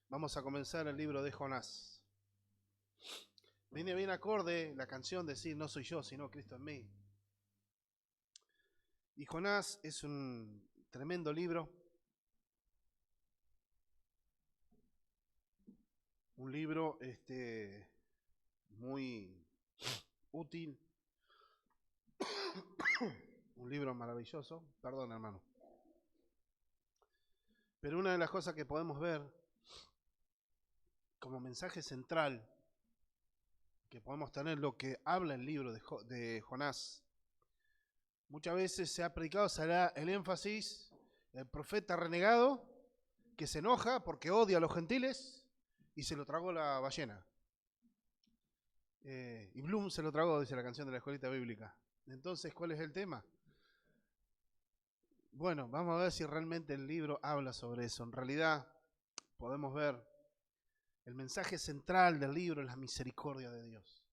Vamos a comenzar el libro de Jonás. Viene bien acorde la canción decir no soy yo, sino Cristo en mí. Y Jonás es un tremendo libro. Un libro muy útil. Un libro maravilloso. Perdón, hermano. Pero una de las cosas que podemos ver como mensaje central que podemos tener, lo que habla el libro de Jonás, muchas veces se ha predicado, se hará el énfasis, el profeta renegado que se enoja porque odia a los gentiles y se lo tragó la ballena. Y Bloom se lo tragó, dice la canción de la escuelita bíblica. Entonces, ¿cuál es el tema? Bueno, vamos a ver si realmente el libro habla sobre eso. En realidad, podemos ver el mensaje central del libro es la misericordia de Dios.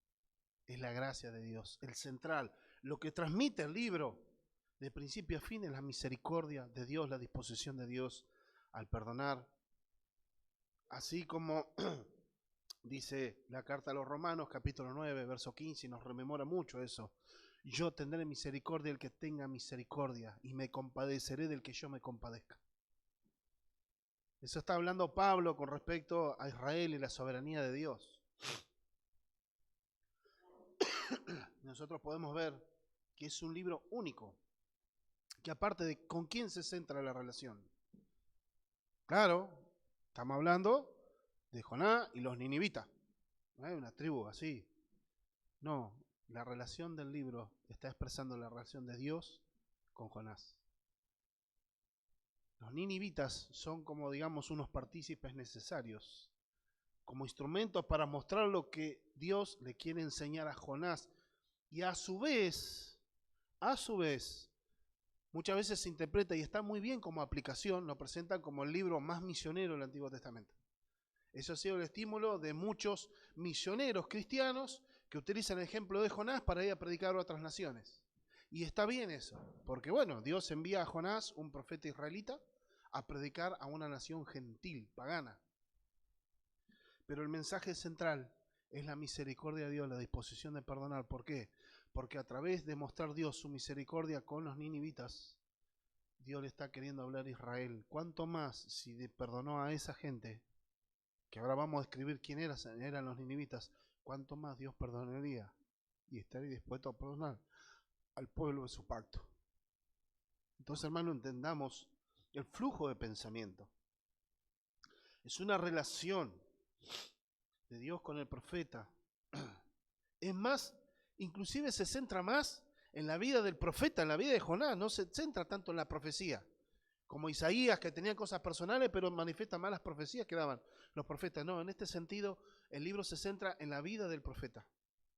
Es la gracia de Dios, el central. Lo que transmite el libro de principio a fin es la misericordia de Dios, la disposición de Dios al perdonar. Así como dice la carta a los Romanos, capítulo 9, verso 15, y nos rememora mucho eso. Yo tendré misericordia del que tenga misericordia, y me compadeceré del que yo me compadezca. Eso está hablando Pablo con respecto a Israel y la soberanía de Dios. Nosotros podemos ver que es un libro único, que aparte de con quién se centra la relación. Claro, estamos hablando de Jonás y los ninivitas, una tribu así. No, la relación del libro está expresando la relación de Dios con Jonás. Los ninivitas son como, digamos, unos partícipes necesarios, como instrumentos para mostrar lo que Dios le quiere enseñar a Jonás. Y a su vez, muchas veces se interpreta, y está muy bien como aplicación, lo presentan como el libro más misionero del Antiguo Testamento. Eso ha sido el estímulo de muchos misioneros cristianos que utilizan el ejemplo de Jonás para ir a predicar a otras naciones. Y está bien eso, porque bueno, Dios envía a Jonás, un profeta israelita, a predicar a una nación gentil, pagana. Pero el mensaje central es la misericordia de Dios, la disposición de perdonar. ¿Por qué? Porque a través de mostrar Dios su misericordia con los ninivitas, Dios le está queriendo hablar a Israel. ¿Cuánto más si perdonó a esa gente, que ahora vamos a describir quién eran los ninivitas, cuánto más Dios perdonaría y estaría dispuesto a perdonar al pueblo de su pacto? Entonces, hermano, entendamos el flujo de pensamiento. Es una relación de Dios con el profeta. Es más, inclusive se centra más en la vida del profeta, en la vida de Jonás, no se centra tanto en la profecía. Como Isaías, que tenía cosas personales, pero manifiesta más las profecías que daban los profetas. No, en este sentido, el libro se centra en la vida del profeta,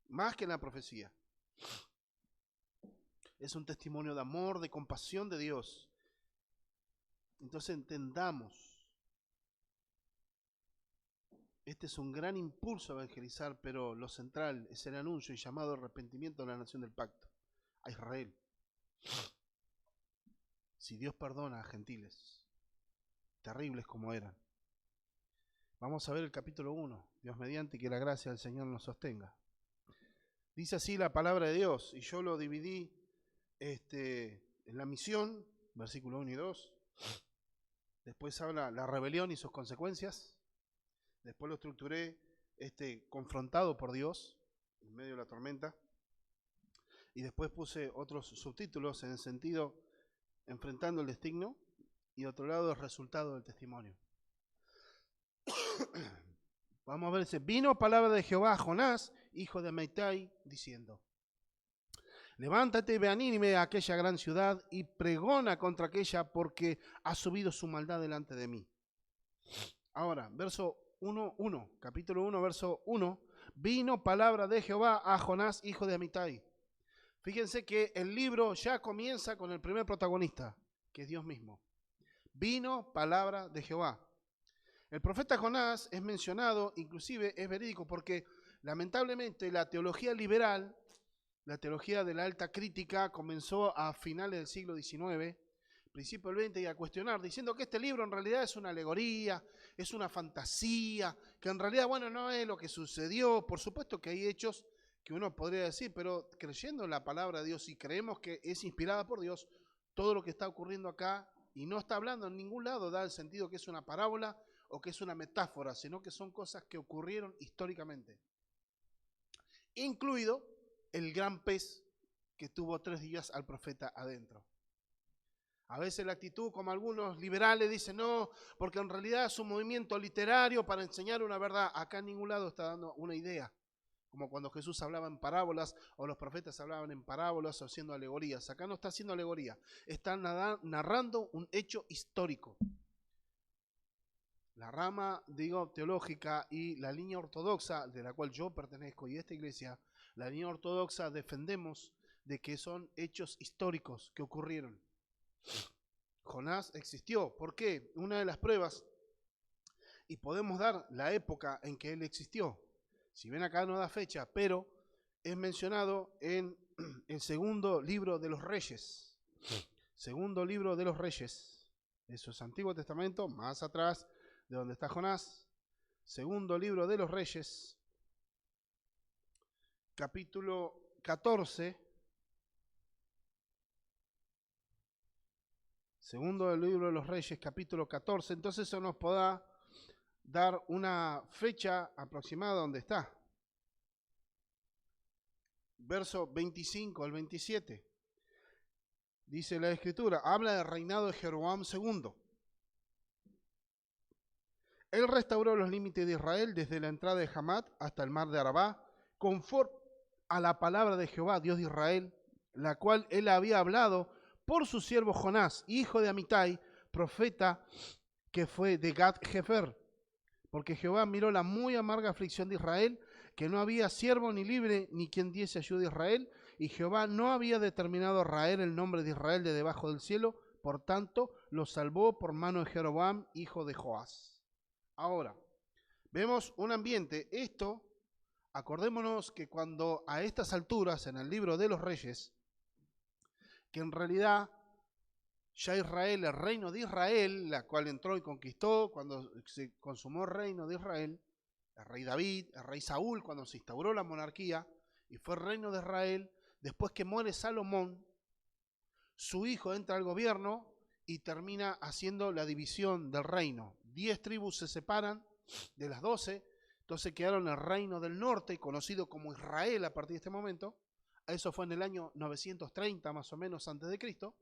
más que en la profecía. Es un testimonio de amor, de compasión de Dios. Entonces entendamos, este es un gran impulso a evangelizar, pero lo central es el anuncio y llamado de arrepentimiento de la nación del pacto, a Israel. Si Dios perdona a gentiles, terribles como eran. Vamos a ver el capítulo 1, Dios mediante, y que la gracia del Señor nos sostenga. Dice así la palabra de Dios, y yo lo dividí en la misión, versículo 1 y 2. Después habla la rebelión y sus consecuencias. Después lo estructuré confrontado por Dios en medio de la tormenta. Y después puse otros subtítulos en el sentido enfrentando el destino y otro lado el resultado del testimonio. Vamos a ver, dice, vino palabra de Jehová a Jonás, hijo de Amittai, diciendo, levántate y ve a Nínive, a aquella gran ciudad, y pregona contra aquella, porque ha subido su maldad delante de mí. Ahora, verso 1, capítulo 1, verso 1, vino palabra de Jehová a Jonás, hijo de Amittai. Fíjense que el libro ya comienza con el primer protagonista, que es Dios mismo. Vino palabra de Jehová. El profeta Jonás es mencionado, inclusive es verídico, porque lamentablemente la teología liberal, la teología de la alta crítica, comenzó a finales del siglo XIX, principio del 20 y a cuestionar, diciendo que este libro en realidad es una alegoría, es una fantasía, que en realidad, bueno, no es lo que sucedió. Por supuesto que hay hechos que uno podría decir, pero creyendo en la palabra de Dios y creemos que es inspirada por Dios, todo lo que está ocurriendo acá, y no está hablando en ningún lado, da el sentido que es una parábola o que es una metáfora, sino que son cosas que ocurrieron históricamente. Incluido el gran pez que tuvo 3 días al profeta adentro. A veces la actitud, como algunos liberales, dicen no, porque en realidad es un movimiento literario para enseñar una verdad. Acá en ningún lado está dando una idea. Como cuando Jesús hablaba en parábolas, o los profetas hablaban en parábolas o haciendo alegorías. Acá no está haciendo alegoría, está narrando un hecho histórico. La rama, teológica y la línea ortodoxa, de la cual yo pertenezco y esta iglesia, la línea ortodoxa defendemos de que son hechos históricos que ocurrieron. Jonás existió. ¿Por qué? Una de las pruebas, y podemos dar la época en que él existió. Si ven acá no da fecha, pero es mencionado en el segundo libro de los Reyes. Segundo libro de los Reyes. Eso es Antiguo Testamento, más atrás de donde está Jonás. Segundo libro de los Reyes, capítulo 14. Segundo del libro de los Reyes, capítulo 14. Entonces eso nos podrá dar una fecha aproximada donde está. Verso 25 al 27. Dice la Escritura, habla del reinado de Jeroboam II. Él restauró los límites de Israel desde la entrada de Hamat hasta el mar de Arabá, conforme a la palabra de Jehová, Dios de Israel, la cual él había hablado por su siervo Jonás, hijo de Amitai, profeta que fue de Gat-Hefer. Porque Jehová miró la muy amarga aflicción de Israel, que no había siervo ni libre, ni quien diese ayuda a Israel, y Jehová no había determinado raer el nombre de Israel de debajo del cielo, por tanto lo salvó por mano de Jeroboam, hijo de Joás. Ahora, vemos un ambiente. Esto, acordémonos que cuando a estas alturas, en el libro de los Reyes, que en realidad ya Israel, el reino de Israel, la cual entró y conquistó cuando se consumó el reino de Israel, el rey David, el rey Saúl, cuando se instauró la monarquía y fue el reino de Israel, después que muere Salomón, su hijo entra al gobierno y termina haciendo la división del reino. 10 tribus se separan de las 12, entonces quedaron el reino del norte, conocido como Israel a partir de este momento. Eso fue en el año 930 más o menos antes de Cristo.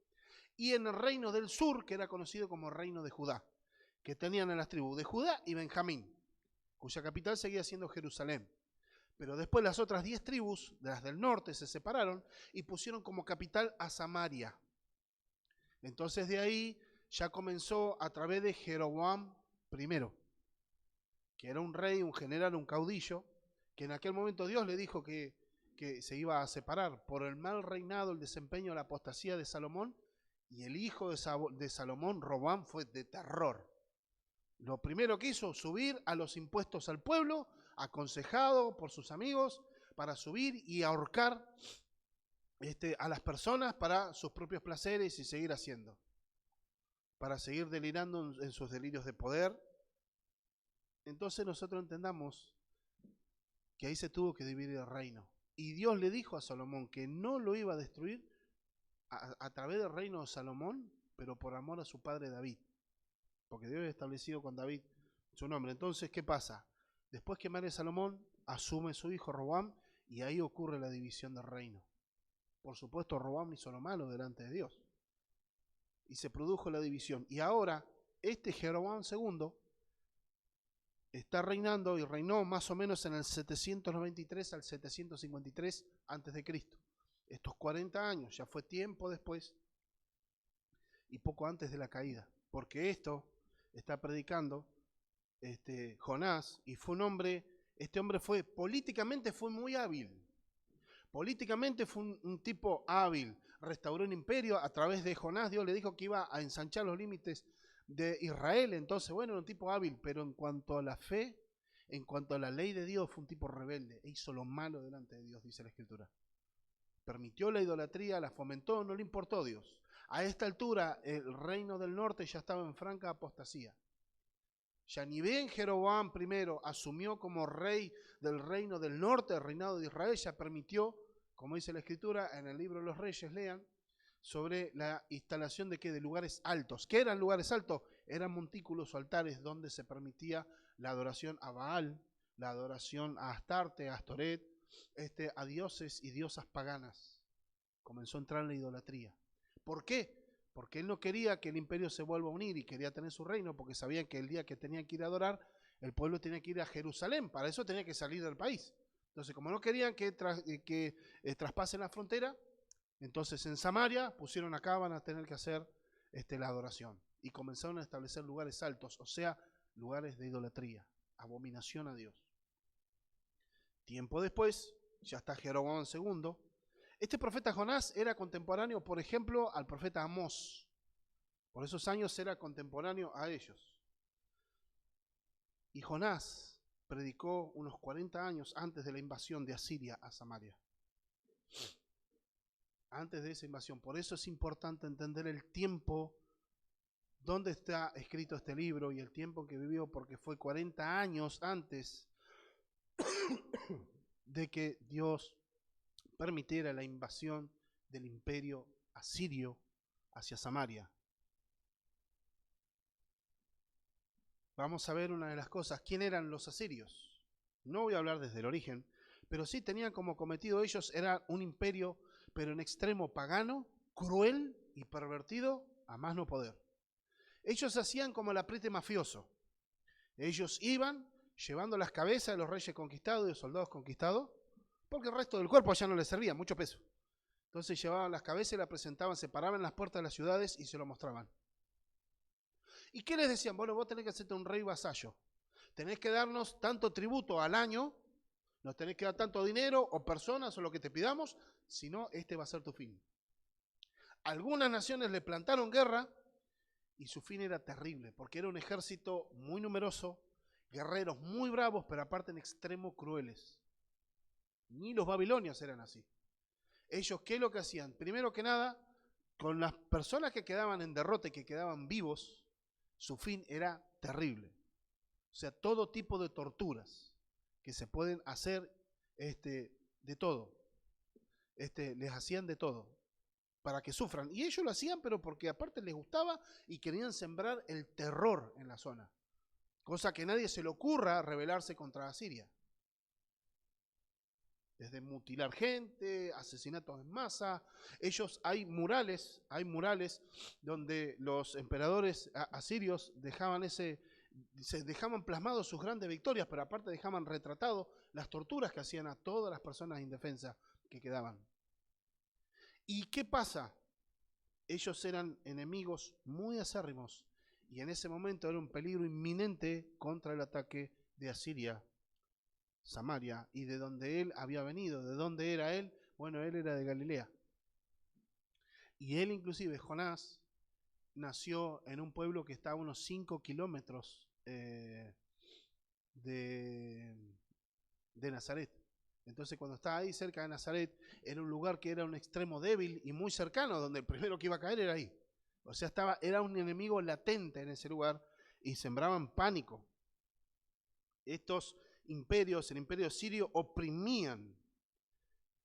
Y en el reino del sur, que era conocido como el reino de Judá, que tenían en las tribus de Judá y Benjamín, cuya capital seguía siendo Jerusalén. Pero después las otras 10 tribus, de las del norte, se separaron y pusieron como capital a Samaria. Entonces de ahí ya comenzó a través de Jeroboam I, que era un rey, un general, un caudillo, que en aquel momento Dios le dijo que se iba a separar por el mal reinado, el desempeño, la apostasía de Salomón, y el hijo de Salomón, Roboam, fue de terror. Lo primero que hizo, subir a los impuestos al pueblo, aconsejado por sus amigos, para subir y ahorcar a las personas para sus propios placeres y seguir haciendo, para seguir delirando en sus delirios de poder. Entonces nosotros entendamos que ahí se tuvo que dividir el reino. Y Dios le dijo a Salomón que no lo iba a destruir a través del reino de Salomón, pero por amor a su padre David. Porque Dios había establecido con David su nombre. Entonces, ¿qué pasa? Después que muere Salomón, asume su hijo Roboam y ahí ocurre la división del reino. Por supuesto, Roboam hizo lo malo delante de Dios. Y se produjo la división. Y ahora, Jeroboam II está reinando y reinó más o menos en el 793 al 753 a.C. Estos 40 años, ya fue tiempo después y poco antes de la caída. Porque esto está predicando Jonás, y fue un hombre, este hombre políticamente fue muy hábil. Políticamente fue un tipo hábil, restauró un imperio a través de Jonás. Dios le dijo que iba a ensanchar los límites de Israel. Entonces, bueno, era un tipo hábil, pero en cuanto a la fe, en cuanto a la ley de Dios, fue un tipo rebelde e hizo lo malo delante de Dios, dice la Escritura. Permitió la idolatría, la fomentó, no le importó Dios. A esta altura, el reino del norte ya estaba en franca apostasía. Ya ni bien Jeroboam I asumió como rey del reino del norte, el reinado de Israel, ya permitió, como dice la Escritura, en el libro de los Reyes, lean, sobre la instalación de ¿qué? De lugares altos. ¿Qué eran lugares altos? Eran montículos o altares donde se permitía la adoración a Baal, la adoración a Astarte, a Astoret, a dioses y diosas paganas. Comenzó a entrar en la idolatría. ¿Por qué? Porque él no quería que el imperio se vuelva a unir y quería tener su reino, porque sabían que el día que tenían que ir a adorar, el pueblo tenía que ir a Jerusalén, para eso tenía que salir del país. Entonces, como no querían que traspasen la frontera, entonces en Samaria pusieron acá, van a tener que hacer la adoración. Y comenzaron a establecer lugares altos, o sea, lugares de idolatría, abominación a Dios. Tiempo después, ya está Jeroboam II. Este profeta Jonás era contemporáneo, por ejemplo, al profeta Amós. Por esos años era contemporáneo a ellos. Y Jonás predicó unos 40 años antes de la invasión de Asiria a Samaria. Antes de esa invasión. Por eso es importante entender el tiempo donde está escrito este libro y el tiempo que vivió, porque fue 40 años antes de que Dios permitiera la invasión del imperio asirio hacia Samaria. Vamos a ver una de las cosas. ¿Quién eran los asirios? No voy a hablar desde el origen, pero sí tenían como cometido ellos, era un imperio, pero en extremo pagano, cruel y pervertido a más no poder. Ellos hacían como el apriete mafioso. Ellos iban llevando las cabezas de los reyes conquistados y de los soldados conquistados, porque el resto del cuerpo ya no les servía, mucho peso. Entonces llevaban las cabezas y las presentaban, se paraban en las puertas de las ciudades y se lo mostraban. ¿Y qué les decían? Bueno, vos tenés que hacerte un rey vasallo. Tenés que darnos tanto tributo al año, nos tenés que dar tanto dinero o personas o lo que te pidamos, si no, este va a ser tu fin. Algunas naciones le plantaron guerra y su fin era terrible, porque era un ejército muy numeroso, guerreros muy bravos, pero aparte en extremo crueles. Ni los babilonios eran así. Ellos, ¿qué es lo que hacían? Primero que nada, con las personas que quedaban en derrota y que quedaban vivos, su fin era terrible. O sea, todo tipo de torturas que se pueden hacer de todo. Les hacían de todo para que sufran. Y ellos lo hacían, pero porque aparte les gustaba y querían sembrar el terror en la zona. Cosa que a nadie se le ocurra rebelarse contra Asiria. Desde mutilar gente, asesinatos en masa. Hay murales donde los emperadores asirios dejaban plasmados sus grandes victorias, pero aparte dejaban retratado las torturas que hacían a todas las personas indefensas que quedaban. ¿Y qué pasa? Ellos eran enemigos muy acérrimos y en ese momento era un peligro inminente contra el ataque de Asiria, Samaria, y de donde él había venido. ¿De dónde era él? Bueno, él era de Galilea. Y él inclusive, Jonás, nació en un pueblo que está a unos 5 kilómetros de Nazaret. Entonces cuando estaba ahí cerca de Nazaret, era un lugar que era un extremo débil y muy cercano, donde el primero que iba a caer era ahí. O sea, era un enemigo latente en ese lugar y sembraban pánico. Estos imperios, el imperio sirio, oprimían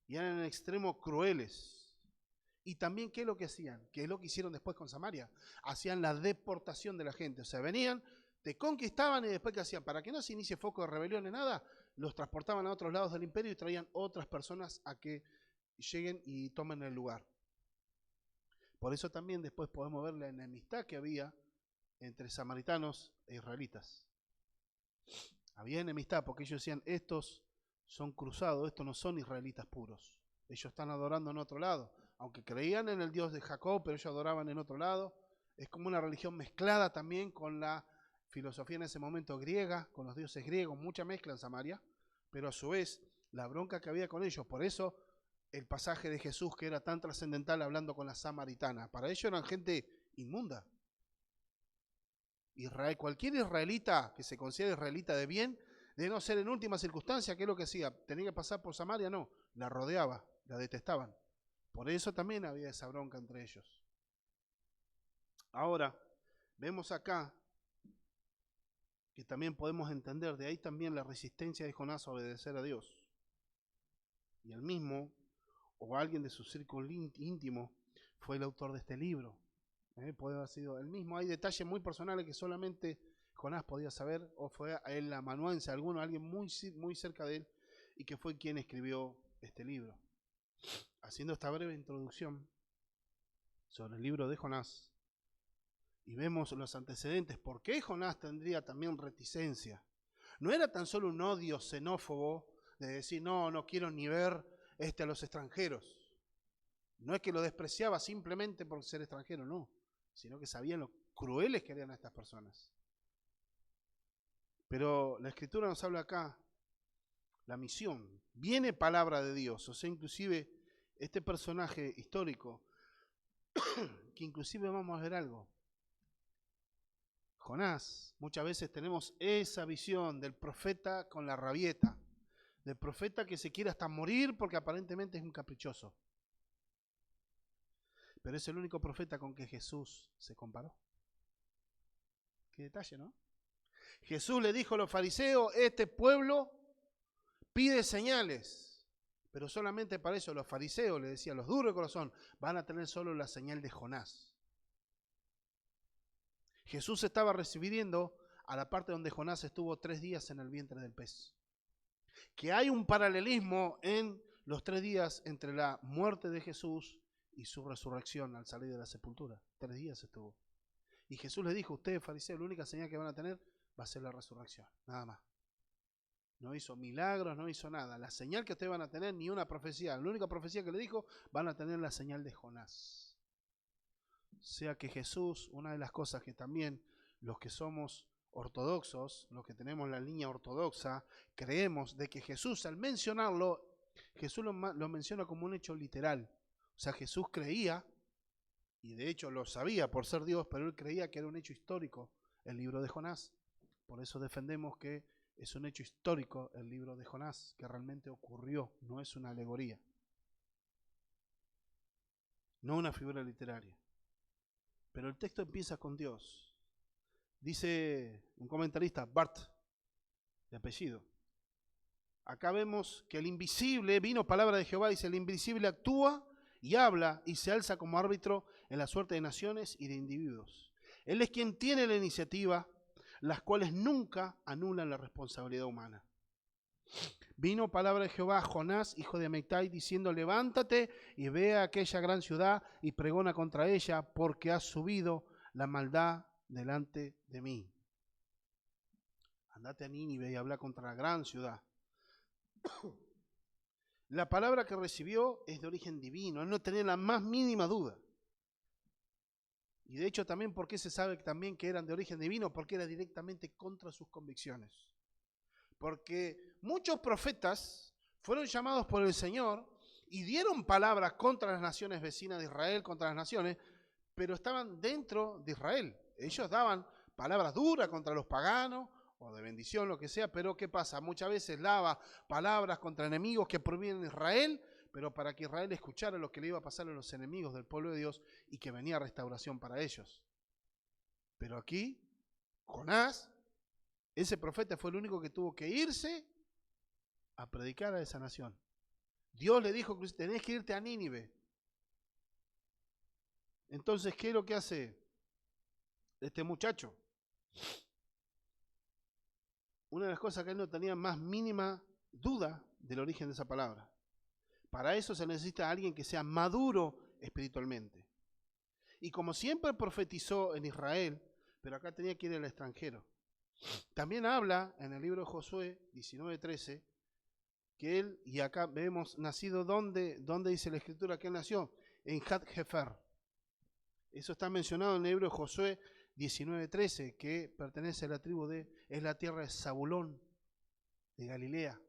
y eran en extremo crueles. Y también, ¿qué es lo que hacían? ¿Qué es lo que hicieron después con Samaria? Hacían la deportación de la gente. O sea, venían, te conquistaban y después, ¿qué hacían? Para que no se inicie foco de rebelión ni nada, los transportaban a otros lados del imperio y traían otras personas a que lleguen y tomen el lugar. Por eso también después podemos ver la enemistad que había entre samaritanos e israelitas. Había enemistad porque ellos decían, estos son cruzados, estos no son israelitas puros. Ellos están adorando en otro lado. Aunque creían en el Dios de Jacob, pero ellos adoraban en otro lado. Es como una religión mezclada también con la filosofía en ese momento griega, con los dioses griegos, mucha mezcla en Samaria, pero a su vez la bronca que había con ellos. Por eso el pasaje de Jesús que era tan trascendental hablando con la samaritana. Para ellos eran gente inmunda. Cualquier israelita que se considere israelita de bien, de no ser en última circunstancia, ¿qué es lo que hacía? ¿Tenía que pasar por Samaria? No, la rodeaba, la detestaban. Por eso también había esa bronca entre ellos. Ahora, vemos acá que también podemos entender, de ahí también la resistencia de Jonás a obedecer a Dios. Y él mismo, o alguien de su círculo íntimo, fue el autor de este libro. Puede haber sido él mismo. Hay detalles muy personales que solamente Jonás podía saber, o fue el amanuense, alguien muy cerca de él, y que fue quien escribió este libro. Haciendo esta breve introducción sobre el libro de Jonás, y vemos los antecedentes, ¿por qué Jonás tendría también reticencia? No era tan solo un odio xenófobo de decir, no quiero ni ver a los extranjeros. No es que lo despreciaba simplemente por ser extranjero, no, sino que sabían lo crueles que eran estas personas. Pero la Escritura nos habla acá, la misión, viene palabra de Dios, o sea, inclusive este personaje histórico, que inclusive vamos a ver algo, Jonás, muchas veces tenemos esa visión del profeta con la rabieta, del profeta que se quiere hasta morir porque aparentemente es un caprichoso. Pero es el único profeta con que Jesús se comparó. Qué detalle, ¿no? Jesús le dijo a los fariseos, este pueblo pide señales, pero solamente para eso los fariseos, le decía, los duros de corazón, van a tener solo la señal de Jonás. Jesús estaba refiriendo a la parte donde Jonás estuvo 3 días en el vientre del pez. Que hay un paralelismo en los 3 días entre la muerte de Jesús y su resurrección al salir de la sepultura. 3 días estuvo. Y Jesús les dijo, ustedes fariseos, la única señal que van a tener va a ser la resurrección, nada más. No hizo milagros, no hizo nada. La señal que ustedes van a tener, ni una profecía. La única profecía que le dijo, van a tener la señal de Jonás. O sea que Jesús, una de las cosas que también los que somos ortodoxos, los que tenemos la línea ortodoxa, creemos de que Jesús, al mencionarlo, Jesús lo menciona como un hecho literal. O sea, Jesús creía, y de hecho lo sabía por ser Dios, pero él creía que era un hecho histórico el libro de Jonás. Por eso defendemos que es un hecho histórico el libro de Jonás, que realmente ocurrió, no es una alegoría, no una figura literaria. Pero el texto empieza con Dios. Dice un comentarista, Bart, de apellido. Acá vemos que el invisible, vino palabra de Jehová, dice, el invisible actúa y habla y se alza como árbitro en la suerte de naciones y de individuos. Él es quien tiene la iniciativa, las cuales nunca anulan la responsabilidad humana. Vino palabra de Jehová a Jonás, hijo de Amittai, diciendo, levántate y ve a aquella gran ciudad y pregona contra ella, porque ha subido la maldad delante de mí. Andate a Nínive y habla contra la gran ciudad. La palabra que recibió es de origen divino, él no tenía la más mínima duda. Y de hecho también, ¿por qué se sabe también que eran de origen divino? Porque era directamente contra sus convicciones. Porque muchos profetas fueron llamados por el Señor y dieron palabras contra las naciones vecinas de Israel, contra las naciones, pero estaban dentro de Israel. Ellos daban palabras duras contra los paganos, o de bendición, lo que sea, pero ¿qué pasa? Muchas veces daba palabras contra enemigos que provienen de Israel, pero para que Israel escuchara lo que le iba a pasar a los enemigos del pueblo de Dios y que venía restauración para ellos. Pero aquí, Jonás, ese profeta fue el único que tuvo que irse a predicar a esa nación. Dios le dijo que tenés que irte a Nínive. Entonces, ¿qué es lo que hace este muchacho? Una de las cosas que él no tenía más mínima duda del origen de esa palabra. Para eso se necesita alguien que sea maduro espiritualmente. Y como siempre profetizó en Israel, pero acá tenía que ir al extranjero. También habla en el libro de Josué 19:13 que él, y acá vemos nacido ¿dónde dice la escritura que él nació? En Gat-Hefer. Eso está mencionado en el libro de Josué 19:13, que pertenece a la tribu es la tierra de Zabulón, de Galilea.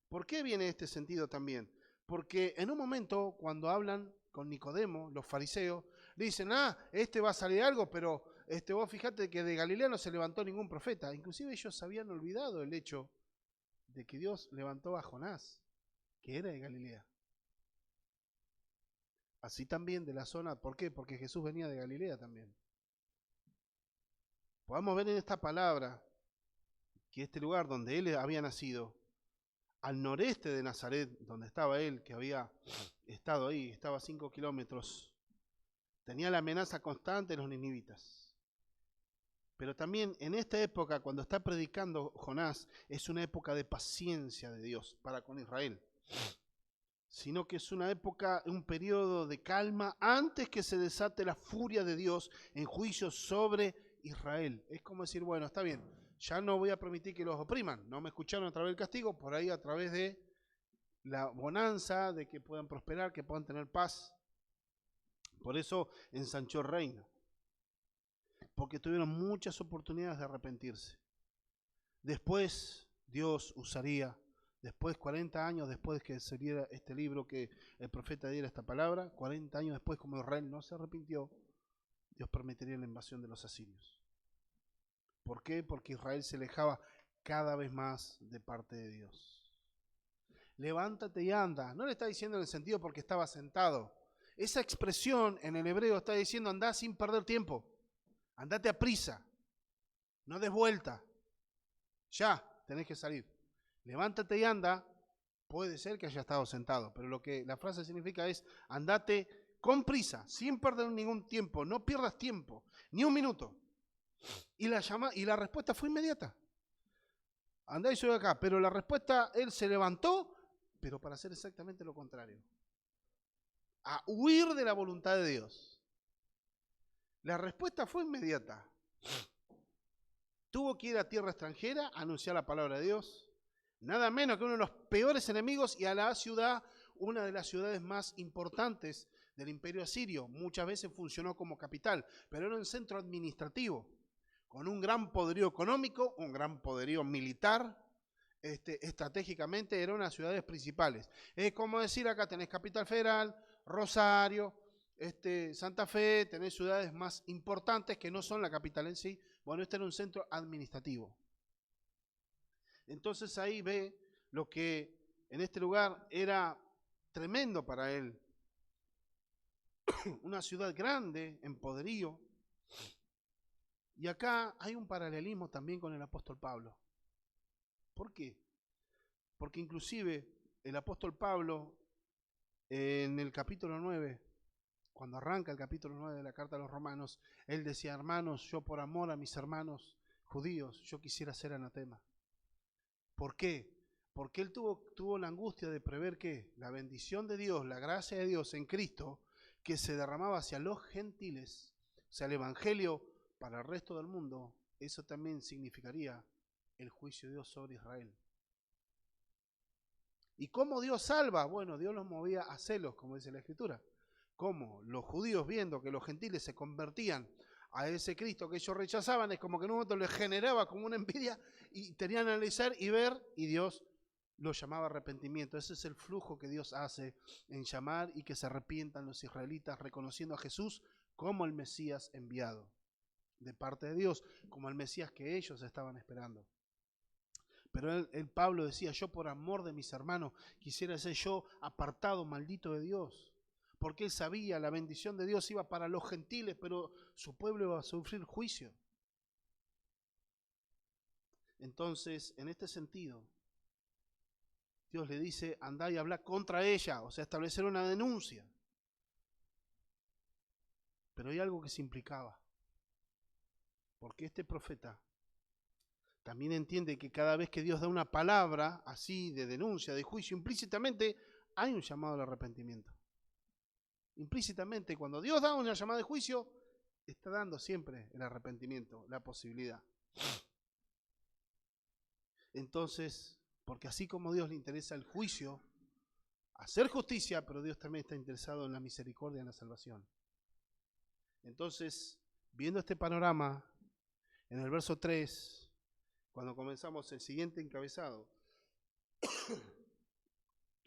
¿Por qué viene este sentido también? Porque en un momento, cuando hablan con Nicodemo, los fariseos, le dicen, este va a salir algo, pero vos fíjate que de Galilea no se levantó ningún profeta. Inclusive ellos habían olvidado el hecho de que Dios levantó a Jonás, que era de Galilea. Así también de la zona, ¿por qué? Porque Jesús venía de Galilea también. podamos ver en esta palabra que este lugar donde él había nacido, al noreste de Nazaret, donde estaba él, que había estado ahí, estaba a 5 kilómetros, tenía la amenaza constante de los ninivitas. Pero también en esta época, cuando está predicando Jonás, es una época de paciencia de Dios para con Israel. Sino que es una época, un periodo de calma antes que se desate la furia de Dios en juicio sobre Israel. Es como decir, bueno, está bien, ya no voy a permitir que los opriman. No me escucharon a través del castigo, por ahí a través de la bonanza, de que puedan prosperar, que puedan tener paz. Por eso ensanchó el reino. Porque tuvieron muchas oportunidades de arrepentirse. Después Dios usaría, después 40 años después que saliera este libro, que el profeta diera esta palabra, 40 años después, como Israel no se arrepintió, Dios permitiría la invasión de los asirios. ¿Por qué? Porque Israel se alejaba cada vez más de parte de Dios. Levántate y anda. No le está diciendo en el sentido porque estaba sentado. Esa expresión en el hebreo está diciendo andá sin perder tiempo. Andate a prisa. No des vuelta. Ya tenés que salir. Levántate y anda. Puede ser que haya estado sentado, pero lo que la frase significa es andate con prisa, sin perder ningún tiempo. No pierdas tiempo, ni un minuto. Y la respuesta fue inmediata. Andá y soy acá. Pero la respuesta, él se levantó, pero para hacer exactamente lo contrario. A huir de la voluntad de Dios. La respuesta fue inmediata. Tuvo que ir a tierra extranjera a anunciar la palabra de Dios. Nada menos que uno de los peores enemigos, y a la ciudad, una de las ciudades más importantes del imperio asirio. Muchas veces funcionó como capital, pero era un centro administrativo, con un gran poderío económico, un gran poderío militar. Estratégicamente eran unas ciudades principales. Es como decir, acá tenés Capital Federal, Rosario, Santa Fe, tenés ciudades más importantes que no son la capital en sí. Bueno, este era un centro administrativo. Entonces ahí ve lo que en este lugar era tremendo para él. Una ciudad grande, en poderío. Y acá hay un paralelismo también con el apóstol Pablo. ¿Por qué? Porque inclusive el apóstol Pablo en el capítulo 9, cuando arranca el capítulo 9 de la carta a los romanos, él decía, hermanos, yo por amor a mis hermanos judíos, yo quisiera ser anatema. ¿Por qué? Porque él tuvo la angustia de prever que la bendición de Dios, la gracia de Dios en Cristo, que se derramaba hacia los gentiles, o sea, el evangelio para el resto del mundo, eso también significaría el juicio de Dios sobre Israel. ¿Y cómo Dios salva? Bueno, Dios los movía a celos, como dice la Escritura. ¿Cómo? Los judíos, viendo que los gentiles se convertían a ese Cristo que ellos rechazaban, es como que en un momento les generaba como una envidia y tenían que analizar y ver, y Dios los llamaba arrepentimiento. Ese es el flujo que Dios hace en llamar y que se arrepientan los israelitas, reconociendo a Jesús como el Mesías enviado de parte de Dios, como el Mesías que ellos estaban esperando. Pero el Pablo decía, yo por amor de mis hermanos quisiera ser yo apartado, maldito de Dios. Porque él sabía, la bendición de Dios iba para los gentiles, pero su pueblo iba a sufrir juicio. Entonces, en este sentido, Dios le dice, andá y habla contra ella, o sea, establecer una denuncia. Pero hay algo que se implicaba. Porque este profeta también entiende que cada vez que Dios da una palabra así de denuncia, de juicio, implícitamente hay un llamado al arrepentimiento. Implícitamente, cuando Dios da una llamada de juicio, está dando siempre el arrepentimiento, la posibilidad. Entonces, porque así como a Dios le interesa el juicio, hacer justicia, pero Dios también está interesado en la misericordia y en la salvación. Entonces, viendo este panorama, en el verso 3, cuando comenzamos el siguiente encabezado,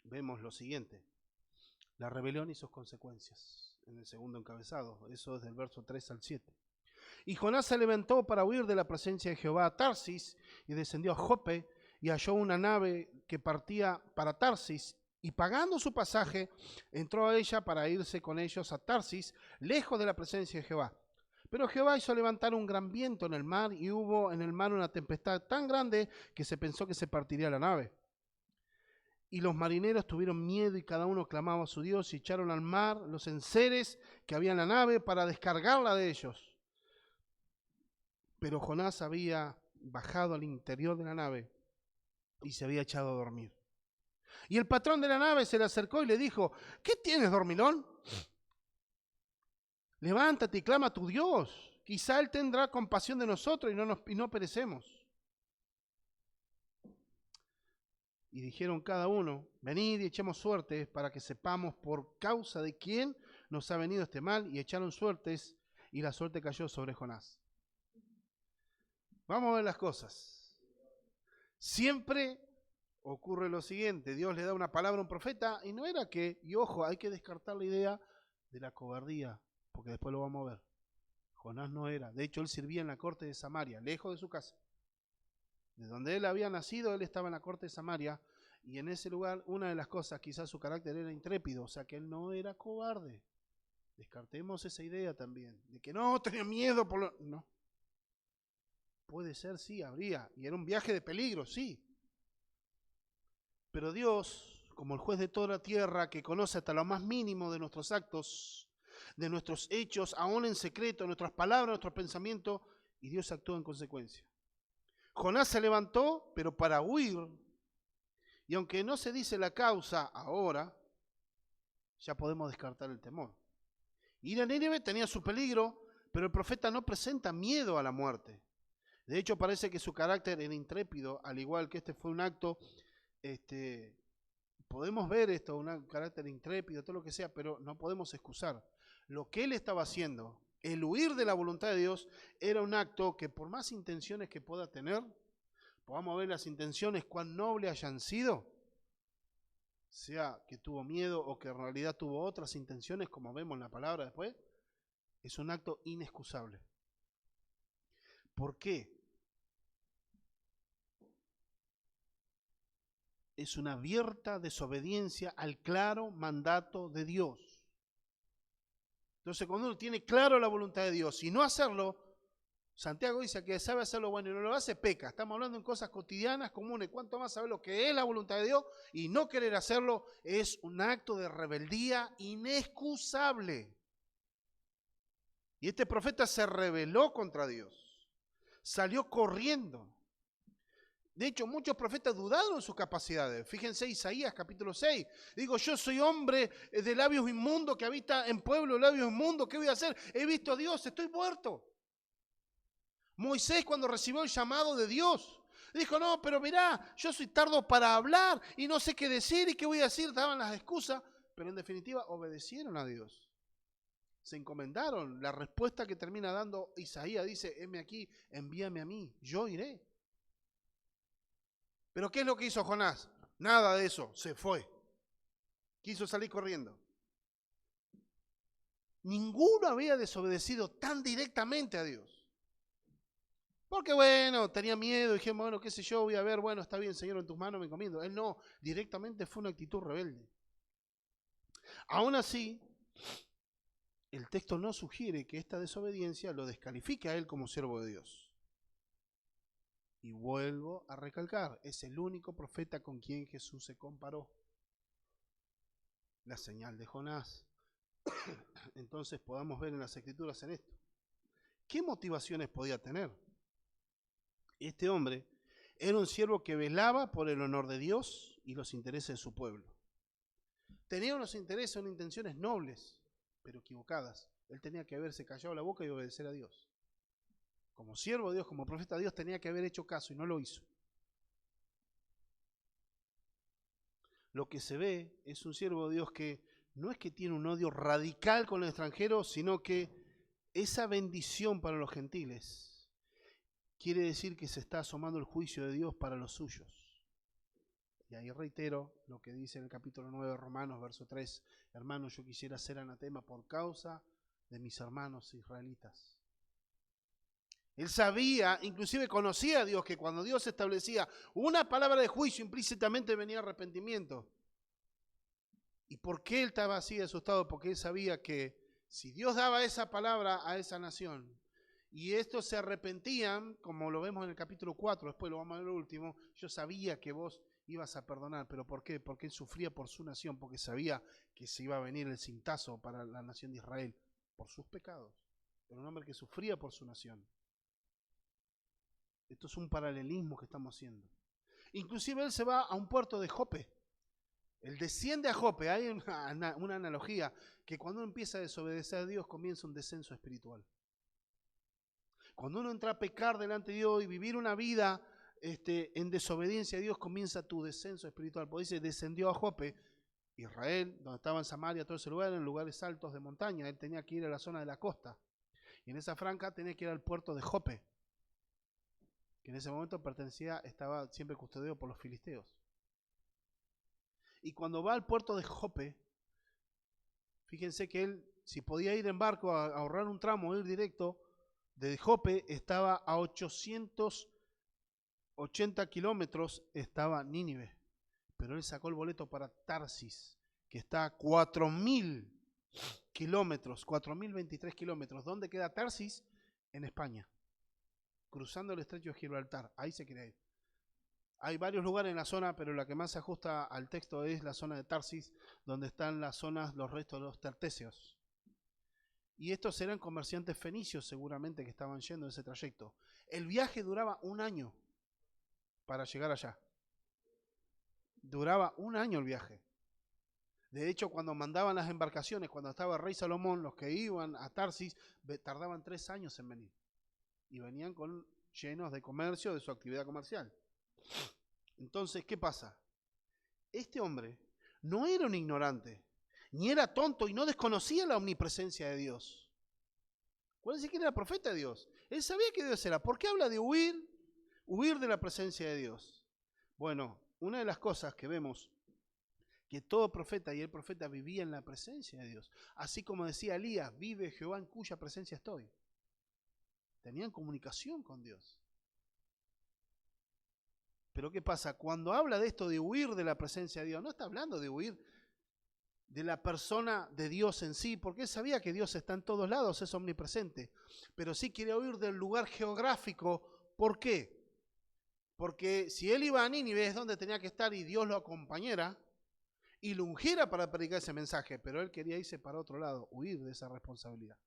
vemos lo siguiente: la rebelión y sus consecuencias. En el segundo encabezado, eso es del verso 3 al 7. Y Jonás se levantó para huir de la presencia de Jehová a Tarsis, y descendió a Jope, y halló una nave que partía para Tarsis, y pagando su pasaje, entró a ella para irse con ellos a Tarsis, lejos de la presencia de Jehová. Pero Jehová hizo levantar un gran viento en el mar y hubo en el mar una tempestad tan grande que se pensó que se partiría la nave. Y los marineros tuvieron miedo y cada uno clamaba a su Dios y echaron al mar los enseres que había en la nave para descargarla de ellos. Pero Jonás había bajado al interior de la nave y se había echado a dormir. Y el patrón de la nave se le acercó y le dijo: ¿qué tienes, dormilón? Levántate y clama a tu Dios. Quizá Él tendrá compasión de nosotros y no perecemos. Y dijeron cada uno: venid y echemos suertes para que sepamos por causa de quién nos ha venido este mal. Y echaron suertes y la suerte cayó sobre Jonás. Vamos a ver las cosas. Siempre ocurre lo siguiente: Dios le da una palabra a un profeta y no era que, y ojo, hay que descartar la idea de la cobardía, porque después lo vamos a ver. Jonás no era. De hecho, él servía en la corte de Samaria, lejos de su casa. De donde él había nacido, él estaba en la corte de Samaria, y en ese lugar, una de las cosas, quizás su carácter era intrépido, o sea que él no era cobarde. Descartemos esa idea también, de que no, tenía miedo por lo... No. Puede ser, sí, habría, y era un viaje de peligro, sí. Pero Dios, como el juez de toda la tierra, que conoce hasta lo más mínimo de nuestros actos, de nuestros hechos, aún en secreto, nuestras palabras, nuestros pensamientos, y Dios actuó en consecuencia. Jonás se levantó, pero para huir, y aunque no se dice la causa ahora, ya podemos descartar el temor. Ir a Nínive tenía su peligro, pero el profeta no presenta miedo a la muerte. De hecho, parece que su carácter era intrépido, al igual que este fue un acto, podemos ver esto, un carácter intrépido, todo lo que sea, pero no podemos excusar. Lo que él estaba haciendo, el huir de la voluntad de Dios, era un acto que por más intenciones que pueda tener, podamos ver las intenciones cuán nobles hayan sido, sea que tuvo miedo o que en realidad tuvo otras intenciones, como vemos en la palabra después, es un acto inexcusable. ¿Por qué? Es una abierta desobediencia al claro mandato de Dios. Entonces, cuando uno tiene claro la voluntad de Dios y no hacerlo, Santiago dice que sabe hacer lo bueno y no lo hace, peca. Estamos hablando en cosas cotidianas, comunes. Cuanto más saber lo que es la voluntad de Dios y no querer hacerlo es un acto de rebeldía inexcusable. Y este profeta se rebeló contra Dios. Salió corriendo. De hecho, muchos profetas dudaron en sus capacidades. Fíjense Isaías capítulo 6. Digo, yo soy hombre de labios inmundos que habita en pueblo de labios inmundos. ¿Qué voy a hacer? He visto a Dios, estoy muerto. Moisés, cuando recibió el llamado de Dios, dijo: no, pero mirá, yo soy tardo para hablar y no sé qué decir y qué voy a decir. Daban las excusas, pero en definitiva obedecieron a Dios. Se encomendaron. La respuesta que termina dando Isaías dice: heme aquí, envíame a mí, yo iré. Pero ¿qué es lo que hizo Jonás? Nada de eso, se fue. Quiso salir corriendo. Ninguno había desobedecido tan directamente a Dios. Porque bueno, tenía miedo, dije, bueno, qué sé yo, voy a ver, bueno, está bien, Señor, en tus manos me encomiendo. Él no, directamente fue una actitud rebelde. Aún así, el texto no sugiere que esta desobediencia lo descalifique a él como siervo de Dios. Y vuelvo a recalcar, es el único profeta con quien Jesús se comparó. La señal de Jonás. Entonces podamos ver en las Escrituras en esto. ¿Qué motivaciones podía tener? Este hombre era un siervo que velaba por el honor de Dios y los intereses de su pueblo. Tenía unos intereses, unas intenciones nobles, pero equivocadas. Él tenía que haberse callado la boca y obedecer a Dios. Como siervo de Dios, como profeta de Dios, tenía que haber hecho caso y no lo hizo. Lo que se ve es un siervo de Dios que no es que tiene un odio radical con el extranjero, sino que esa bendición para los gentiles quiere decir que se está asomando el juicio de Dios para los suyos. Y ahí reitero lo que dice en el capítulo 9 de Romanos, verso 3. Hermanos, yo quisiera ser anatema por causa de mis hermanos israelitas. Él sabía, inclusive conocía a Dios, que cuando Dios establecía una palabra de juicio, implícitamente venía arrepentimiento. ¿Y por qué él estaba así asustado? Porque él sabía que si Dios daba esa palabra a esa nación y estos se arrepentían, como lo vemos en el capítulo 4, después lo vamos a ver el último, yo sabía que vos ibas a perdonar. ¿Pero por qué? Porque él sufría por su nación, porque sabía que se iba a venir el cintazo para la nación de Israel por sus pecados. Era un hombre que sufría por su nación. Esto es un paralelismo que estamos haciendo. Inclusive él se va a un puerto de Jope. Él desciende a Jope. Hay una analogía que cuando uno empieza a desobedecer a Dios comienza un descenso espiritual. Cuando uno entra a pecar delante de Dios y vivir una vida en desobediencia a Dios, comienza tu descenso espiritual. Por eso descendió a Jope, Israel, donde estaba en Samaria, todo ese lugar, en lugares altos de montaña. Él tenía que ir a la zona de la costa. Y en esa franja tenía que ir al puerto de Jope, que en ese momento estaba siempre custodiado por los filisteos. Y cuando va al puerto de Jope, fíjense que él, si podía ir en barco a ahorrar un tramo, ir directo, de Jope estaba a 880 kilómetros, estaba Nínive. Pero él sacó el boleto para Tarsis, que está a 4.000 kilómetros, 4.023 kilómetros. ¿Dónde queda Tarsis? En España, cruzando el estrecho de Gibraltar. Ahí se quería ir. Hay varios lugares en la zona, pero la que más se ajusta al texto es la zona de Tarsis, donde están las zonas, los restos de los tertéseos. Y estos eran comerciantes fenicios seguramente que estaban yendo en ese trayecto. El viaje duraba un año para llegar allá. Duraba un año el viaje. De hecho, cuando mandaban las embarcaciones, cuando estaba el rey Salomón, los que iban a Tarsis, tardaban 3 años en venir. Y venían llenos de comercio, de su actividad comercial. Entonces, ¿qué pasa? Este hombre no era un ignorante, ni era tonto y no desconocía la omnipresencia de Dios. ¿Cuál es que era profeta de Dios? Él sabía que Dios era. ¿Por qué habla de huir de la presencia de Dios? Bueno, una de las cosas que vemos, que todo profeta y el profeta vivía en la presencia de Dios. Así como decía Elías, vive Jehová en cuya presencia estoy. Tenían comunicación con Dios. Pero ¿qué pasa? Cuando habla de esto de huir de la presencia de Dios, no está hablando de huir de la persona de Dios en sí, porque él sabía que Dios está en todos lados, es omnipresente. Pero sí quiere huir del lugar geográfico. ¿Por qué? Porque si él iba a Nínive es donde tenía que estar y Dios lo acompañara y lo ungiera para predicar ese mensaje, pero él quería irse para otro lado, huir de esa responsabilidad.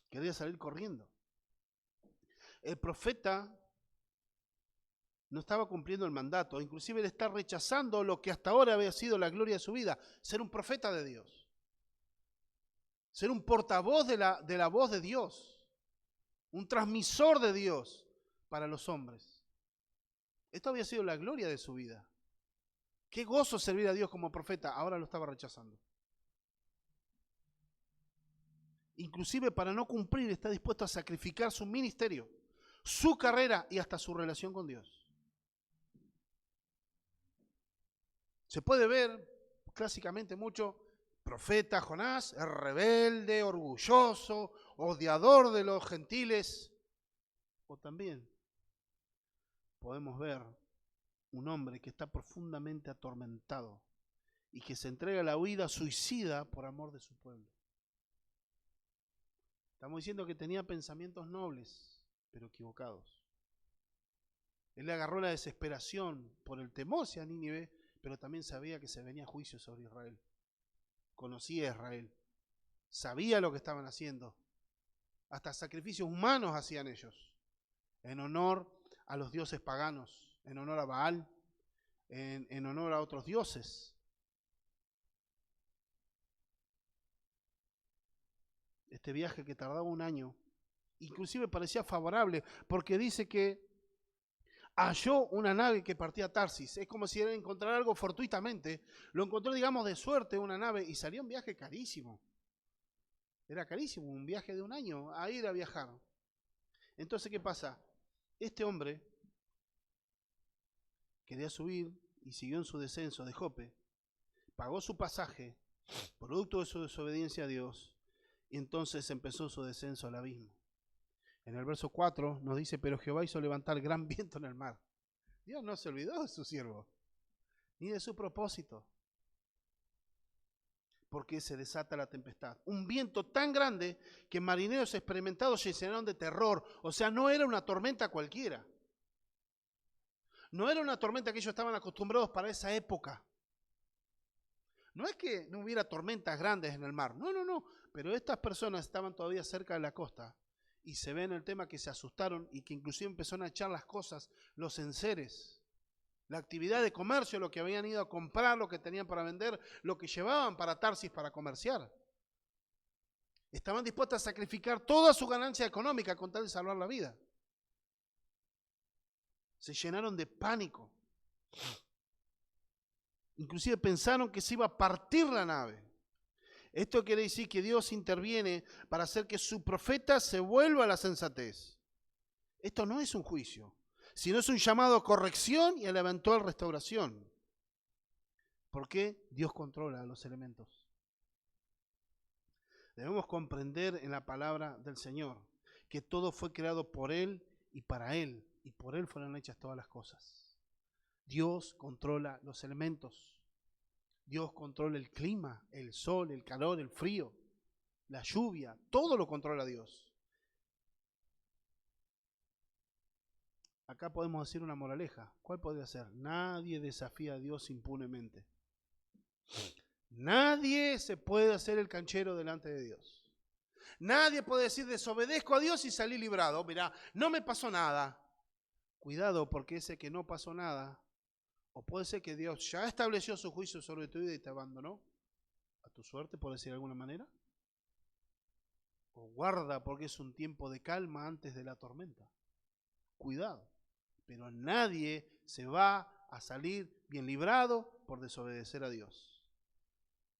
Quería salir corriendo. El profeta no estaba cumpliendo el mandato, inclusive él está rechazando lo que hasta ahora había sido la gloria de su vida, ser un profeta de Dios, ser un portavoz de la voz de Dios, un transmisor de Dios para los hombres. Esto había sido la gloria de su vida. Qué gozo servir a Dios como profeta, ahora lo estaba rechazando. Inclusive para no cumplir está dispuesto a sacrificar su ministerio, su carrera y hasta su relación con Dios. Se puede ver clásicamente mucho, profeta Jonás, es rebelde, orgulloso, odiador de los gentiles. O también podemos ver un hombre que está profundamente atormentado y que se entrega a la huida suicida por amor de su pueblo. Estamos diciendo que tenía pensamientos nobles, pero equivocados. Él le agarró la desesperación por el temor hacia Nínive, pero también sabía que se venía juicio sobre Israel. Conocía a Israel. Sabía lo que estaban haciendo. Hasta sacrificios humanos hacían ellos, en honor a los dioses paganos, en honor a Baal, en honor a otros dioses. Este viaje que tardaba un año, inclusive parecía favorable, porque dice que halló una nave que partía a Tarsis. Es como si él encontrara algo fortuitamente. Lo encontró, digamos, de suerte una nave y salió un viaje carísimo. Era carísimo, un viaje de un año a ir a viajar. Entonces, ¿qué pasa? Este hombre quería subir y siguió en su descenso de Jope. Pagó su pasaje, producto de su desobediencia a Dios, y entonces empezó su descenso al abismo. En el verso 4 nos dice, pero Jehová hizo levantar gran viento en el mar. Dios no se olvidó de su siervo, ni de su propósito. porque se desata la tempestad. Un viento tan grande que marineros experimentados se llenaron de terror. O sea, no era una tormenta cualquiera. No era una tormenta que ellos estaban acostumbrados para esa época. No es que no hubiera tormentas grandes en el mar. No. Pero estas personas estaban todavía cerca de la costa. Y se ve en el tema que se asustaron y que inclusive empezaron a echar las cosas, los enseres, la actividad de comercio, lo que habían ido a comprar, lo que tenían para vender, lo que llevaban para Tarsis para comerciar. Estaban dispuestos a sacrificar toda su ganancia económica con tal de salvar la vida. Se llenaron de pánico. Inclusive pensaron que se iba a partir la nave. Esto quiere decir que Dios interviene para hacer que su profeta se vuelva a la sensatez. Esto no es un juicio, sino es un llamado a corrección y a la eventual restauración. ¿Por qué? Dios controla los elementos. Debemos comprender en la palabra del Señor que todo fue creado por Él y para Él, y por Él fueron hechas todas las cosas. Dios controla los elementos. Dios controla el clima, el sol, el calor, el frío, la lluvia, todo lo controla Dios. Acá podemos decir una moraleja. ¿Cuál podría ser? Nadie desafía a Dios impunemente. Nadie se puede hacer el canchero delante de Dios. Nadie puede decir desobedezco a Dios y salí librado. Mirá, no me pasó nada. Cuidado, porque ese que no pasó nada, o puede ser que Dios ya estableció su juicio sobre tu vida y te abandonó a tu suerte, por decir de alguna manera. O guarda porque es un tiempo de calma antes de la tormenta. Cuidado, pero nadie se va a salir bien librado por desobedecer a Dios.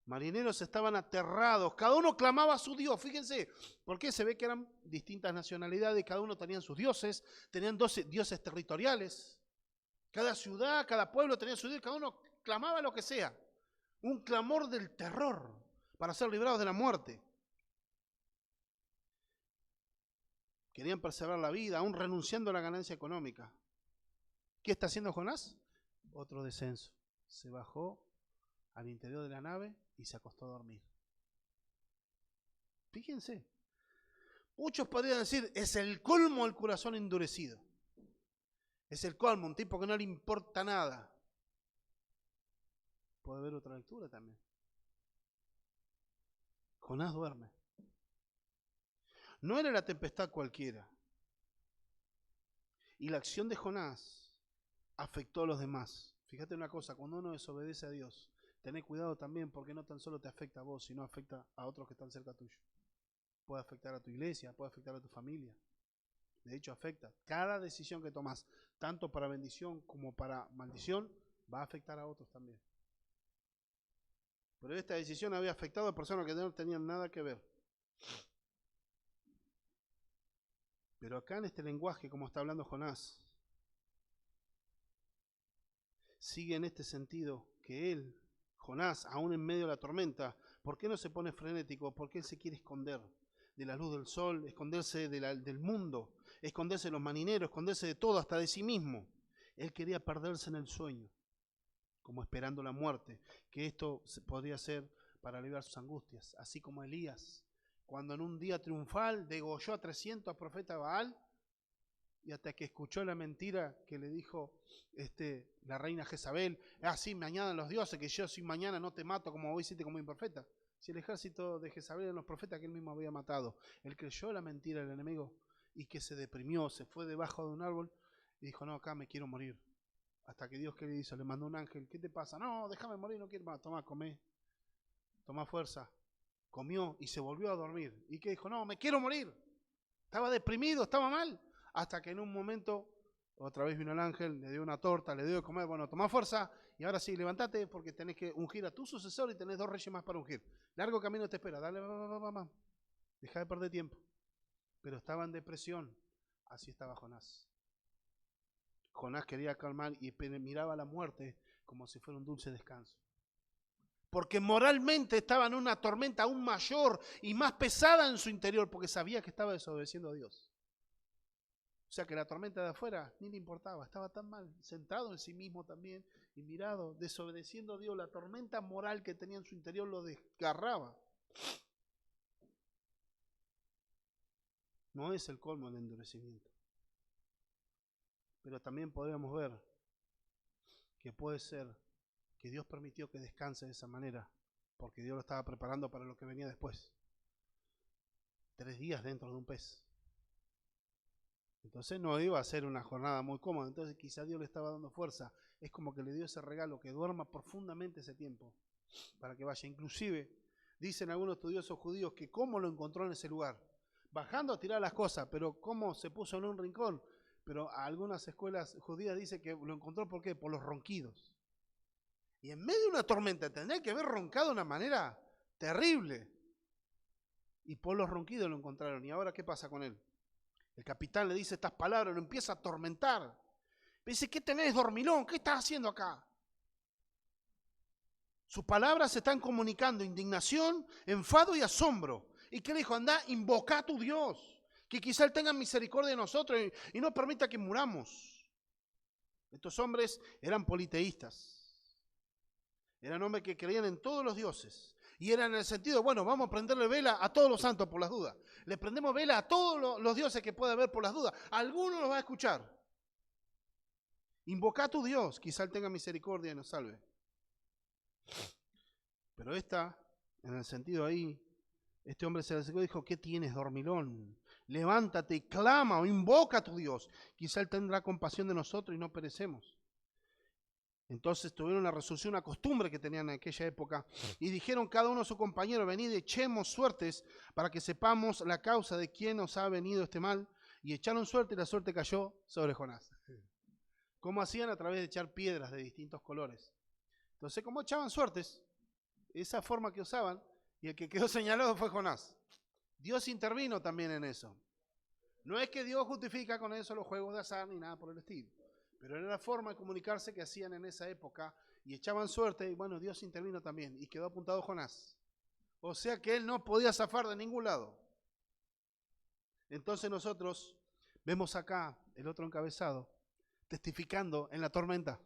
Marineros estaban aterrados, cada uno clamaba a su Dios, fíjense, porque se ve que eran distintas nacionalidades, cada uno tenía sus dioses, tenían 12 dioses territoriales, cada ciudad, cada pueblo tenía su Dios, cada uno clamaba lo que sea, un clamor del terror para ser librados de la muerte. Querían preservar la vida, aún renunciando a la ganancia económica. ¿Qué está haciendo Jonás? Otro descenso, se bajó al interior de la nave y se acostó a dormir. Fíjense, muchos podrían decir, es el colmo del corazón endurecido. Es el colmo, un tipo que no le importa nada. Puede haber otra lectura también. Jonás duerme. No era la tempestad cualquiera. Y la acción de Jonás afectó a los demás. Fíjate una cosa, cuando uno desobedece a Dios, tené cuidado también porque no tan solo te afecta a vos, sino afecta a otros que están cerca tuyo. Puede afectar a tu iglesia, puede afectar a tu familia. De hecho, afecta. Cada decisión que tomas, tanto para bendición como para maldición, va a afectar a otros también. Pero esta decisión había afectado a personas que no tenían nada que ver. Pero acá en este lenguaje, como está hablando Jonás, sigue en este sentido que él, Jonás, aún en medio de la tormenta, ¿por qué no se pone frenético? Porque él se quiere esconder de la luz del sol, esconderse del mundo, esconderse de los marineros, esconderse de todo, hasta de sí mismo. Él quería perderse en el sueño, como esperando la muerte, que esto podría ser para aliviar sus angustias, así como Elías, cuando en un día triunfal degolló a 300 profetas de Baal, y hasta que escuchó la mentira que le dijo la reina Jezabel, sí, me añadan los dioses, que yo si mañana no te mato como vos hiciste como mi profeta. Si el ejército de Jezabel eran los profetas que él mismo había matado. Él creyó la mentira del enemigo y que se deprimió, se fue debajo de un árbol y dijo, no, acá me quiero morir. Hasta que Dios, ¿qué le hizo? Le mandó un ángel, ¿qué te pasa? No, déjame morir, no quiero más. Tomá, comé, tomá fuerza. Comió y se volvió a dormir. ¿Y qué dijo? No, me quiero morir. Estaba deprimido, estaba mal. Hasta que en un momento, otra vez vino el ángel, le dio una torta, le dio de comer, bueno, tomá fuerza, y ahora sí, levántate porque tenés que ungir a tu sucesor y tenés 2 reyes más para ungir. Largo camino te espera, dale, va. Deja de perder tiempo. Pero estaba en depresión, así estaba Jonás. Jonás quería calmar y miraba la muerte como si fuera un dulce descanso. Porque moralmente estaba en una tormenta aún mayor y más pesada en su interior, porque sabía que estaba desobedeciendo a Dios. O sea que la tormenta de afuera ni le importaba, estaba tan mal, centrado en sí mismo también y mirado, desobedeciendo a Dios. La tormenta moral que tenía en su interior lo desgarraba. No es el colmo del endurecimiento. Pero también podríamos ver que puede ser que Dios permitió que descanse de esa manera, porque Dios lo estaba preparando para lo que venía después. 3 días dentro de un pez. Entonces no iba a ser una jornada muy cómoda, entonces quizá Dios le estaba dando fuerza. Es como que le dio ese regalo, que duerma profundamente ese tiempo, para que vaya. Inclusive, dicen algunos estudiosos judíos que cómo lo encontró en ese lugar, bajando a tirar las cosas, pero cómo se puso en un rincón. Pero a algunas escuelas judías dicen que lo encontró ¿por qué? Por los ronquidos. Y en medio de una tormenta tendría que haber roncado de una manera terrible. Y por los ronquidos lo encontraron. ¿Y ahora qué pasa con él? El capitán le dice estas palabras, lo empieza a atormentar. Le dice, ¿qué tenés, dormilón? ¿Qué estás haciendo acá? Sus palabras se están comunicando indignación, enfado y asombro. ¿Y qué le dijo? Anda, invoca a tu Dios, que quizá Él tenga misericordia de nosotros y no permita que muramos. Estos hombres eran politeístas. Eran hombres que creían en todos los dioses. Y eran en el sentido, bueno, vamos a prenderle vela a todos los santos por las dudas. Le prendemos vela a todos los dioses que pueda haber por las dudas. Alguno los va a escuchar. Invoca a tu Dios, quizá Él tenga misericordia y nos salve. Pero en el sentido ahí, este hombre se le acercó y dijo, ¿qué tienes, dormilón? Levántate y clama o invoca a tu Dios. Quizá Él tendrá compasión de nosotros y no perecemos. Entonces tuvieron una resolución, una costumbre que tenían en aquella época, y dijeron cada uno a su compañero, venid, echemos suertes para que sepamos la causa de quién nos ha venido este mal. Y echaron suerte y la suerte cayó sobre Jonás. ¿Cómo hacían? A través de echar piedras de distintos colores. Entonces, ¿cómo echaban suertes? Esa forma que usaban, y el que quedó señalado fue Jonás. Dios intervino también en eso. No es que Dios justifica con eso los juegos de azar ni nada por el estilo. Pero era la forma de comunicarse que hacían en esa época y echaban suerte y bueno, Dios intervino también y quedó apuntado Jonás. O sea que él no podía zafar de ningún lado. Entonces nosotros vemos acá el otro encabezado, testificando en la tormenta.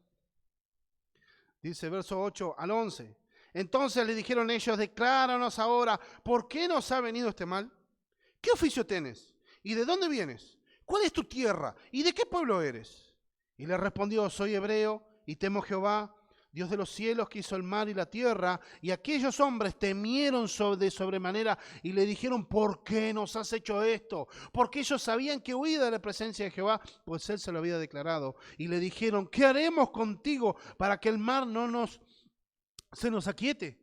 Dice verso 8 al 11. Entonces le dijeron ellos, decláranos ahora, ¿por qué nos ha venido este mal? ¿Qué oficio tienes? ¿Y de dónde vienes? ¿Cuál es tu tierra? ¿Y de qué pueblo eres? Y le respondió, soy hebreo y temo a Jehová, Dios de los cielos que hizo el mar y la tierra. Y aquellos hombres temieron de sobremanera y le dijeron, ¿por qué nos has hecho esto? Porque ellos sabían que huía de la presencia de Jehová, pues él se lo había declarado. Y le dijeron, ¿qué haremos contigo para que el mar se nos aquiete?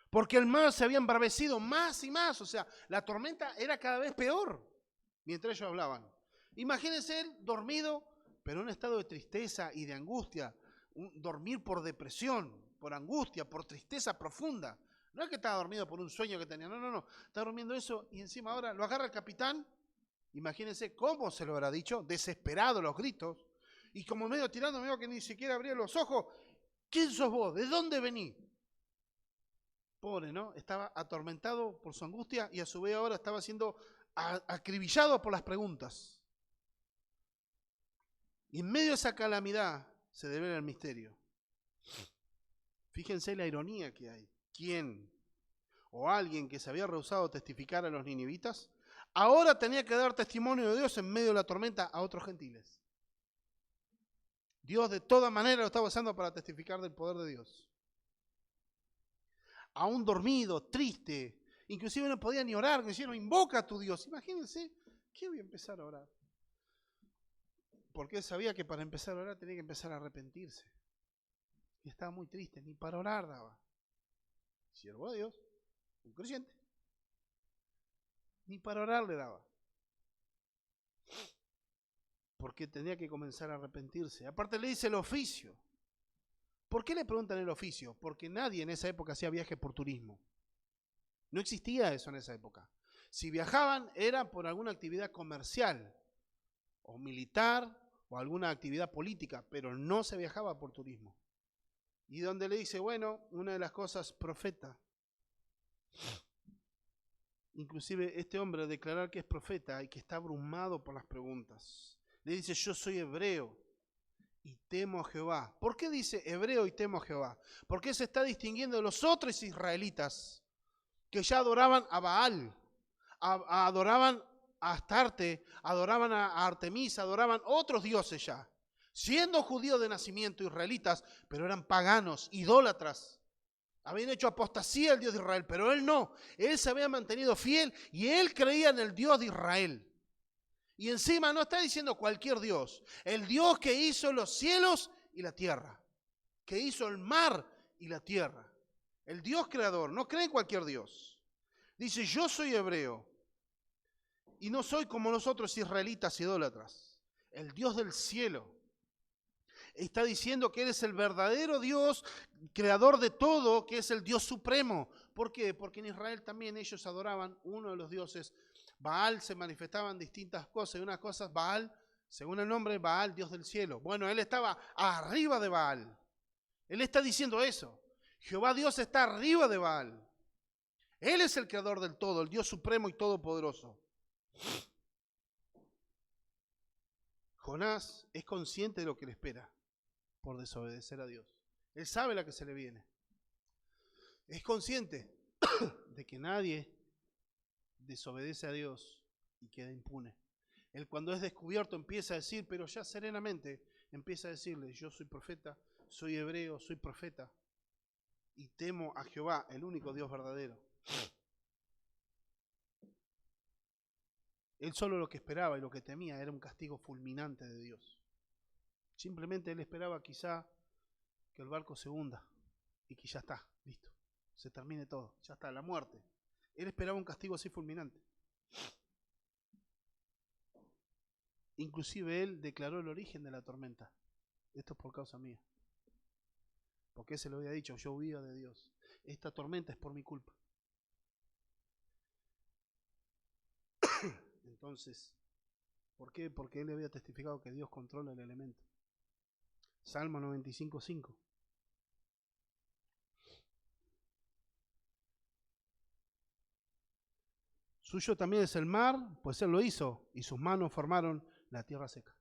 Porque el mar se había embravecido más y más. O sea, la tormenta era cada vez peor mientras ellos hablaban. Imagínense él dormido, pero en un estado de tristeza y de angustia, dormir por depresión, por angustia, por tristeza profunda. No es que estaba dormido por un sueño que tenía, no, está durmiendo eso y encima ahora lo agarra el capitán, imagínense cómo se lo habrá dicho, desesperado los gritos, y como medio tirando, medio que ni siquiera abría los ojos, ¿quién sos vos? ¿De dónde venís? Pobre, ¿no? Estaba atormentado por su angustia y a su vez ahora estaba siendo acribillado por las preguntas. Y en medio de esa calamidad se devela el misterio. Fíjense la ironía que hay. ¿Quién? O alguien que se había rehusado a testificar a los ninivitas, ahora tenía que dar testimonio de Dios en medio de la tormenta a otros gentiles. Dios de toda manera lo estaba usando para testificar del poder de Dios. Aún dormido, triste, inclusive no podía ni orar, decían, invoca a tu Dios. Imagínense, ¿qué voy a empezar a orar? Porque él sabía que para empezar a orar tenía que empezar a arrepentirse. Y estaba muy triste, ni para orar daba. Siervo de Dios, un creyente. Ni para orar le daba. Porque tenía que comenzar a arrepentirse. Aparte le dice el oficio. ¿Por qué le preguntan el oficio? Porque nadie en esa época hacía viaje por turismo. No existía eso en esa época. Si viajaban era por alguna actividad comercial o militar o alguna actividad política, pero no se viajaba por turismo. Y donde le dice, bueno, una de las cosas, profeta. Inclusive este hombre al declarar que es profeta y que está abrumado por las preguntas, le dice, yo soy hebreo y temo a Jehová. ¿Por qué dice hebreo y temo a Jehová? Porque se está distinguiendo de los otros israelitas que ya adoraban a Baal, adoraban a Astarte, adoraban a Artemisa, adoraban otros dioses ya. Siendo judíos de nacimiento, israelitas, pero eran paganos, idólatras. Habían hecho apostasía al Dios de Israel, pero él no. Él se había mantenido fiel y él creía en el Dios de Israel. Y encima no está diciendo cualquier Dios. El Dios que hizo los cielos y la tierra. Que hizo el mar y la tierra. El Dios creador. No cree en cualquier Dios. Dice, yo soy hebreo. Y no soy como los otros israelitas idólatras. El Dios del cielo. Está diciendo que Él es el verdadero Dios, creador de todo, que es el Dios supremo. ¿Por qué? Porque en Israel también ellos adoraban uno de los dioses. Baal se manifestaban distintas cosas. Y unas cosas, Baal, según el nombre, Baal, Dios del cielo. Bueno, Él estaba arriba de Baal. Él está diciendo eso. Jehová Dios está arriba de Baal. Él es el creador del todo, el Dios supremo y todopoderoso. Jonás es consciente de lo que le espera por desobedecer a Dios. Él sabe la que se le viene. Es consciente de que nadie desobedece a Dios y queda impune. Él cuando es descubierto empieza a decir, pero ya serenamente empieza a decirle, yo soy profeta, soy hebreo, soy profeta y temo a Jehová, el único Dios verdadero. Él solo lo que esperaba y lo que temía era un castigo fulminante de Dios. Simplemente él esperaba quizá que el barco se hunda y que ya está, listo, se termine todo, ya está, la muerte. Él esperaba un castigo así fulminante. Inclusive él declaró el origen de la tormenta. Esto es por causa mía. Porque él se lo había dicho, yo huía de Dios. Esta tormenta es por mi culpa. Entonces, ¿por qué? Porque él había testificado que Dios controla el elemento. Salmo 95:5. Suyo también es el mar, pues él lo hizo, y sus manos formaron la tierra seca.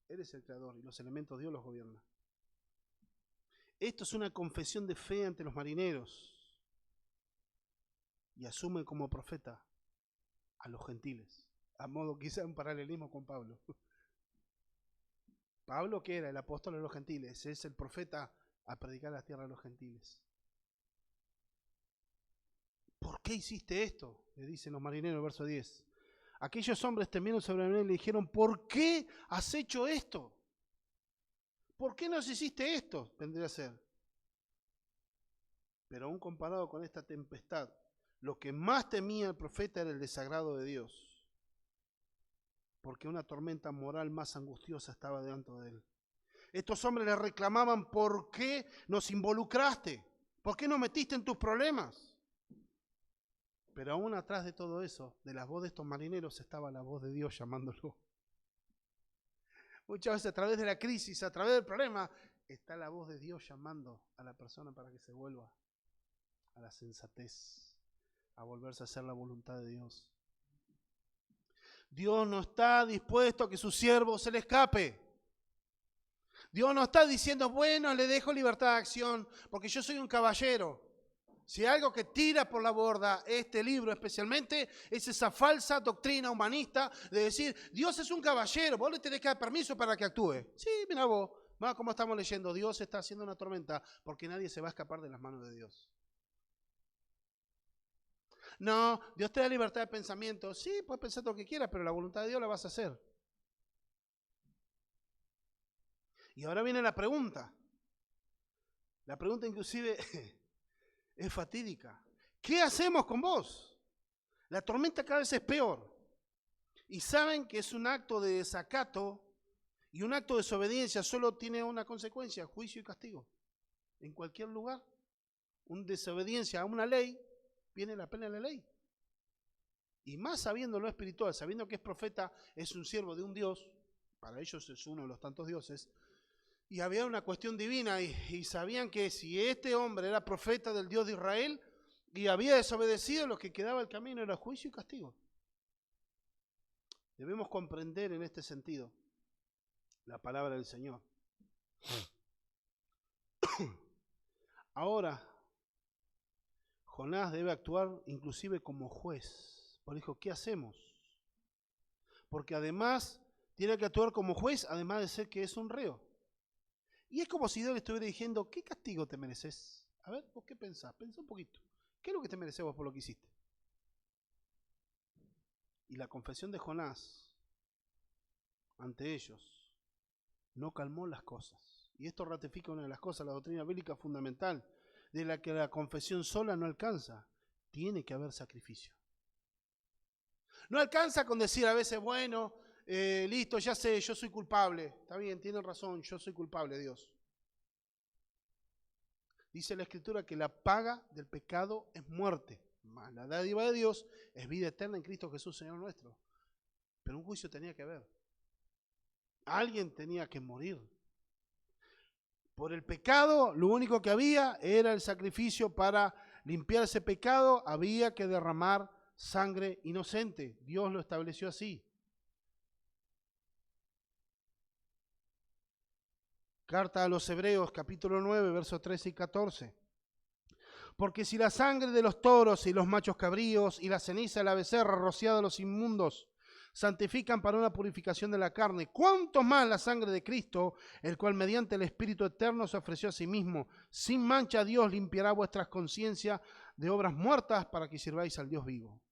Él es el creador y los elementos Dios los gobierna. Esto es una confesión de fe ante los marineros y asume como profeta a los gentiles, a modo quizá un paralelismo con Pablo. Pablo, que era el apóstol de los gentiles, es el profeta a predicar la tierra de los gentiles. ¿Por qué hiciste esto? Le dicen los marineros, verso 10. Aquellos hombres temieron sobre él y le dijeron, ¿por qué has hecho esto? ¿Por qué nos hiciste esto? Vendría a ser. Pero aún comparado con esta tempestad, lo que más temía el profeta era el desagrado de Dios. Porque una tormenta moral más angustiosa estaba delante de él. Estos hombres le reclamaban, ¿por qué nos involucraste? ¿Por qué nos metiste en tus problemas? Pero aún atrás de todo eso, de la voz de estos marineros, estaba la voz de Dios llamándolo. Muchas veces a través de la crisis, a través del problema, está la voz de Dios llamando a la persona para que se vuelva a la sensatez, a volverse a hacer la voluntad de Dios. Dios no está dispuesto a que su siervo se le escape. Dios no está diciendo, bueno, le dejo libertad de acción, porque yo soy un caballero. Si hay algo que tira por la borda este libro especialmente, es esa falsa doctrina humanista de decir, Dios es un caballero, vos le tenés que dar permiso para que actúe. Sí, mira vos, como estamos leyendo, Dios está haciendo una tormenta porque nadie se va a escapar de las manos de Dios. No, Dios te da libertad de pensamiento. Sí, puedes pensar lo que quieras, pero la voluntad de Dios la vas a hacer. Y ahora viene la pregunta. La pregunta inclusive es fatídica. ¿Qué hacemos con vos? La tormenta cada vez es peor. Y saben que es un acto de desacato y un acto de desobediencia solo tiene una consecuencia, juicio y castigo. En cualquier lugar, una desobediencia a una ley, viene la pena de la ley. Y más sabiendo lo espiritual, sabiendo que es profeta, es un siervo de un Dios, para ellos es uno de los tantos dioses, y había una cuestión divina y sabían que si este hombre era profeta del Dios de Israel, y había desobedecido, lo que quedaba el camino era juicio y castigo. Debemos comprender en este sentido la palabra del Señor. Ahora, Jonás debe actuar inclusive como juez. Por dijo, ¿qué hacemos? Porque además tiene que actuar como juez, además de ser que es un reo. Y es como si Dios le estuviera diciendo, ¿qué castigo te mereces? A ver, ¿vos qué pensás? Pensá un poquito. ¿Qué es lo que te mereces vos por lo que hiciste? Y la confesión de Jonás ante ellos no calmó las cosas. Y esto ratifica una de las cosas, la doctrina bíblica fundamental, de la que la confesión sola no alcanza. Tiene que haber sacrificio. No alcanza con decir a veces, bueno, listo, ya sé, yo soy culpable. Está bien, tienen razón, yo soy culpable, Dios. Dice la Escritura que la paga del pecado es muerte, mas la dádiva de Dios es vida eterna en Cristo Jesús, Señor nuestro. Pero un juicio tenía que haber. Alguien tenía que morir. Por el pecado, lo único que había era el sacrificio para limpiar ese pecado. Había que derramar sangre inocente. Dios lo estableció así. Carta a los Hebreos, capítulo 9, versos 13 y 14. Porque si la sangre de los toros y los machos cabríos y la ceniza de la becerra rociada a los inmundos santifican para una purificación de la carne, ¿cuánto más la sangre de Cristo, el cual mediante el Espíritu Eterno se ofreció a sí mismo? Sin mancha Dios limpiará vuestras conciencias de obras muertas para que sirváis al Dios vivo.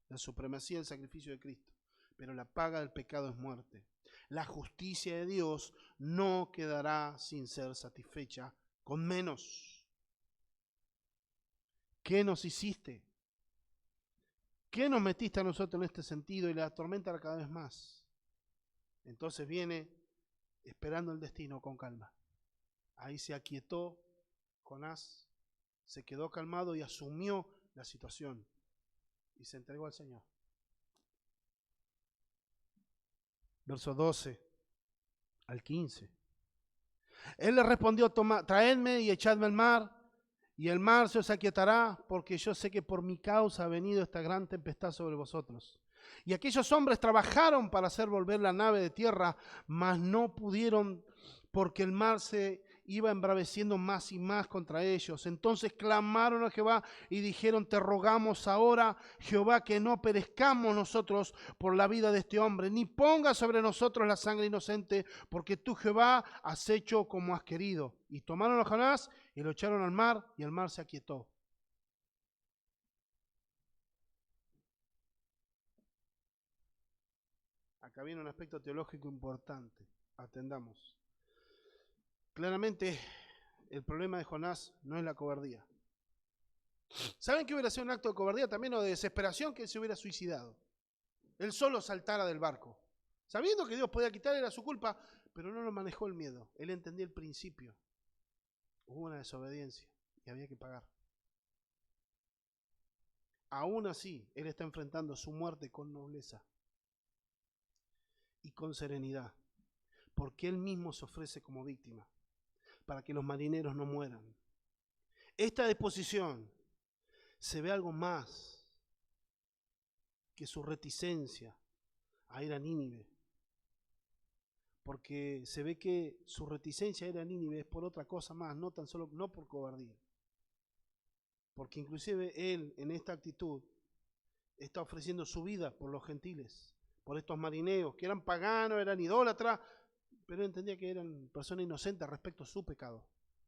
La supremacía del sacrificio de Cristo. Pero la paga del pecado es muerte. La justicia de Dios no quedará sin ser satisfecha con menos. ¿Qué nos hiciste? ¿Qué nos metiste a nosotros en este sentido y la atormenta cada vez más? Entonces viene esperando el destino con calma. Ahí se aquietó Jonás, se quedó calmado y asumió la situación y se entregó al Señor. Verso 12 al 15. Él le respondió, traedme y echadme al mar, y el mar se os aquietará, porque yo sé que por mi causa ha venido esta gran tempestad sobre vosotros. Y aquellos hombres trabajaron para hacer volver la nave de tierra, mas no pudieron, porque el mar se iba embraveciendo más y más contra ellos. Entonces clamaron a Jehová y dijeron, te rogamos ahora, Jehová, que no perezcamos nosotros por la vida de este hombre, ni ponga sobre nosotros la sangre inocente, porque tú, Jehová, has hecho como has querido. Y tomaron a Jonás y lo echaron al mar, y el mar se aquietó. Acá viene un aspecto teológico importante. Atendamos. Claramente, el problema de Jonás no es la cobardía. ¿Saben qué hubiera sido un acto de cobardía también o de desesperación? Que él se hubiera suicidado. Él solo saltara del barco. Sabiendo que Dios podía quitarle, era su culpa, pero no lo manejó el miedo. Él entendía el principio. Hubo una desobediencia y había que pagar. Aún así, él está enfrentando su muerte con nobleza y con serenidad, porque él mismo se ofrece como víctima para que los marineros no mueran. Esta disposición se ve algo más que su reticencia a ir a Nínive, porque se ve que su reticencia a ir a Nínive es por otra cosa más, no tan solo, no por cobardía, porque inclusive él en esta actitud está ofreciendo su vida por los gentiles, por estos marineros que eran paganos, eran idólatras, pero él entendía que eran personas inocentes respecto a su pecado.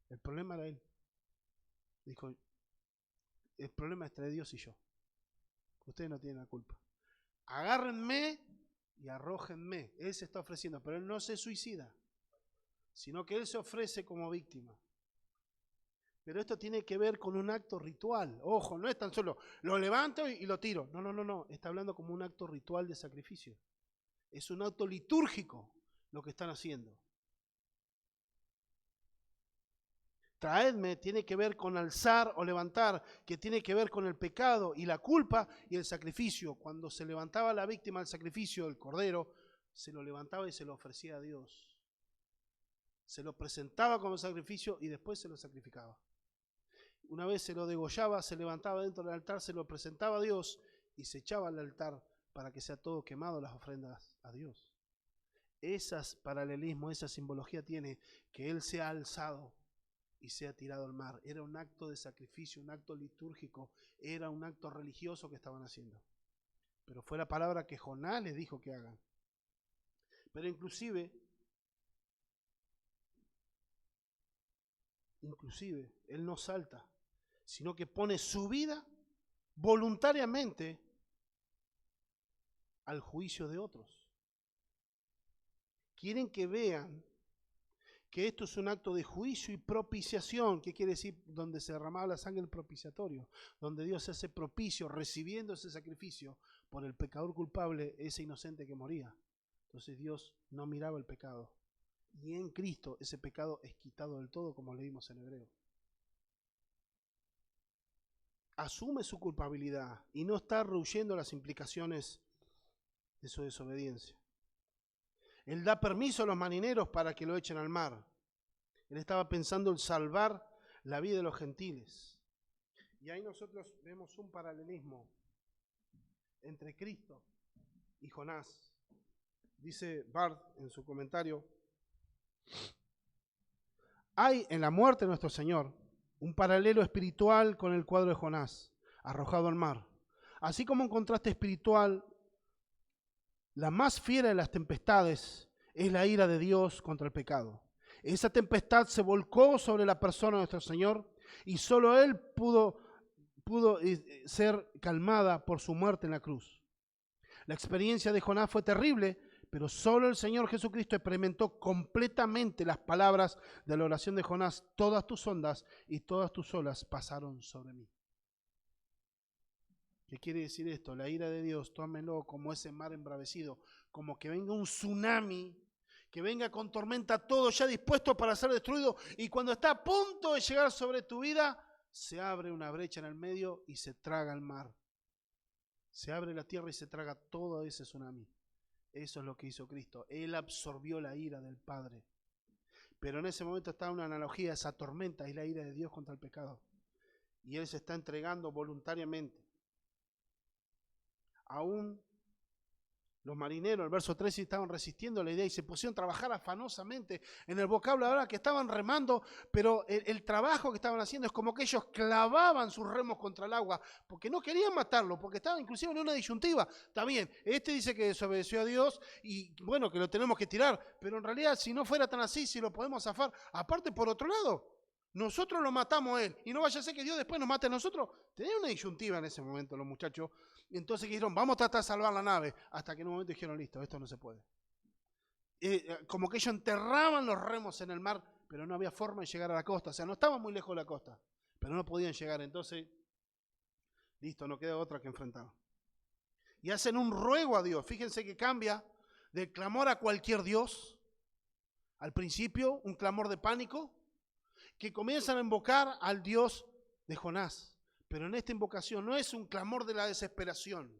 El problema era él. Dijo, el problema es entre Dios y yo. Ustedes no tienen la culpa. Agárrenme y arrójenme. Él se está ofreciendo, pero él no se suicida, sino que él se ofrece como víctima. Pero esto tiene que ver con un acto ritual. Ojo, no es tan solo lo levanto y lo tiro. No. Está hablando como un acto ritual de sacrificio. Es un acto litúrgico lo que están haciendo. Traedme tiene que ver con alzar o levantar, que tiene que ver con el pecado y la culpa y el sacrificio. Cuando se levantaba la víctima del sacrificio, el cordero, se lo levantaba y se lo ofrecía a Dios. Se lo presentaba como sacrificio y después se lo sacrificaba. una vez se lo degollaba, se levantaba dentro del altar, se lo presentaba a Dios y se echaba al altar para que sea todo quemado las ofrendas a Dios. Ese paralelismo, esa simbología tiene que Él sea alzado y sea tirado al mar. Era un acto de sacrificio, un acto litúrgico, era un acto religioso que estaban haciendo. Pero fue la palabra que Jonás les dijo que hagan. Pero inclusive, Él no salta, sino que pone su vida voluntariamente al juicio de otros. Quieren que vean que esto es un acto de juicio y propiciación. ¿Qué quiere decir? Donde se derramaba la sangre del propiciatorio, donde Dios se hace propicio, recibiendo ese sacrificio por el pecador culpable, ese inocente que moría. Entonces Dios no miraba el pecado. Y en Cristo ese pecado es quitado del todo, como leímos en Hebreo. Asume su culpabilidad y no está rehuyendo las implicaciones de su desobediencia. Él da permiso a los marineros para que lo echen al mar. Él estaba pensando en salvar la vida de los gentiles. Y ahí nosotros vemos un paralelismo entre Cristo y Jonás. Dice Barth en su comentario: hay en la muerte de nuestro Señor un paralelo espiritual con el cuadro de Jonás, arrojado al mar. Así como un contraste espiritual, la más fiera de las tempestades es la ira de Dios contra el pecado. Esa tempestad se volcó sobre la persona de nuestro Señor y solo Él pudo ser calmada por su muerte en la cruz. La experiencia de Jonás fue terrible, pero solo el Señor Jesucristo experimentó completamente las palabras de la oración de Jonás: todas tus ondas y todas tus olas pasaron sobre mí. ¿Qué quiere decir esto? La ira de Dios, tómenlo como ese mar embravecido, como que venga un tsunami, que venga con tormenta todo ya dispuesto para ser destruido, y cuando está a punto de llegar sobre tu vida, se abre una brecha en el medio y se traga el mar. Se abre la tierra y se traga todo ese tsunami. Eso es lo que hizo Cristo. Él absorbió la ira del Padre. Pero en ese momento está una analogía: esa tormenta es la ira de Dios contra el pecado. Y Él se está entregando voluntariamente. Aún los marineros, el verso 13, estaban resistiendo la idea y se pusieron a trabajar afanosamente. En el vocablo ahora que estaban remando, pero el trabajo que estaban haciendo es como que ellos clavaban sus remos contra el agua, porque no querían matarlo, porque estaban inclusive en una disyuntiva. Está bien, este dice que desobedeció a Dios y bueno, que lo tenemos que tirar, pero en realidad si no fuera tan así, si lo podemos zafar. Aparte, por otro lado, nosotros lo matamos a él y no vaya a ser que Dios después nos mate a nosotros. Tenían una disyuntiva en ese momento los muchachos. Entonces dijeron: vamos a tratar de salvar la nave. Hasta que en un momento dijeron: listo, esto no se puede. Como que ellos enterraban los remos en el mar, pero no había forma de llegar a la costa. O sea, no estaban muy lejos de la costa, pero no podían llegar. Entonces, listo, no queda otra que enfrentar. Y hacen un ruego a Dios. Fíjense que cambia del clamor a cualquier Dios. Al principio, un clamor de pánico, que comienzan a invocar al Dios de Jonás. Pero en esta invocación no es un clamor de la desesperación,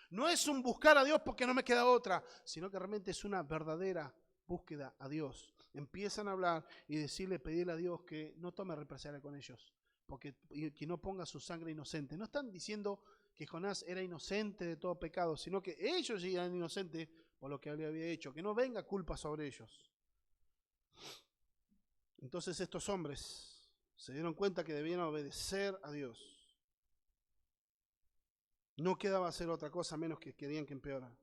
no es un buscar a Dios porque no me queda otra, sino que realmente es una verdadera búsqueda a Dios. Empiezan a hablar y pedirle a Dios que no tome represalia con ellos, que no ponga su sangre inocente. No están diciendo que Jonás era inocente de todo pecado, sino que ellos eran inocentes por lo que él había hecho, que no venga culpa sobre ellos. Entonces estos hombres se dieron cuenta que debían obedecer a Dios. No quedaba hacer otra cosa menos que querían que empeorara.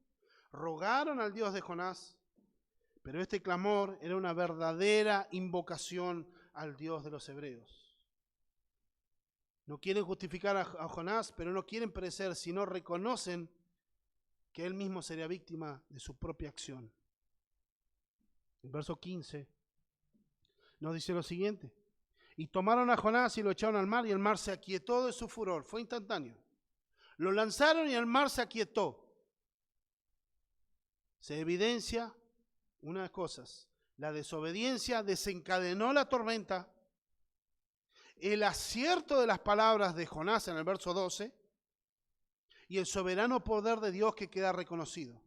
Rogaron al Dios de Jonás, pero este clamor era una verdadera invocación al Dios de los hebreos. No quieren justificar a Jonás, pero no quieren perecer, sino reconocen que él mismo sería víctima de su propia acción. El verso 15 nos dice lo siguiente: y tomaron a Jonás y lo echaron al mar, y el mar se aquietó de su furor. Fue instantáneo. Lo lanzaron y el mar se aquietó. Se evidencia unas cosas: la desobediencia desencadenó la tormenta, el acierto de las palabras de Jonás en el verso 12 y el soberano poder de Dios que queda reconocido.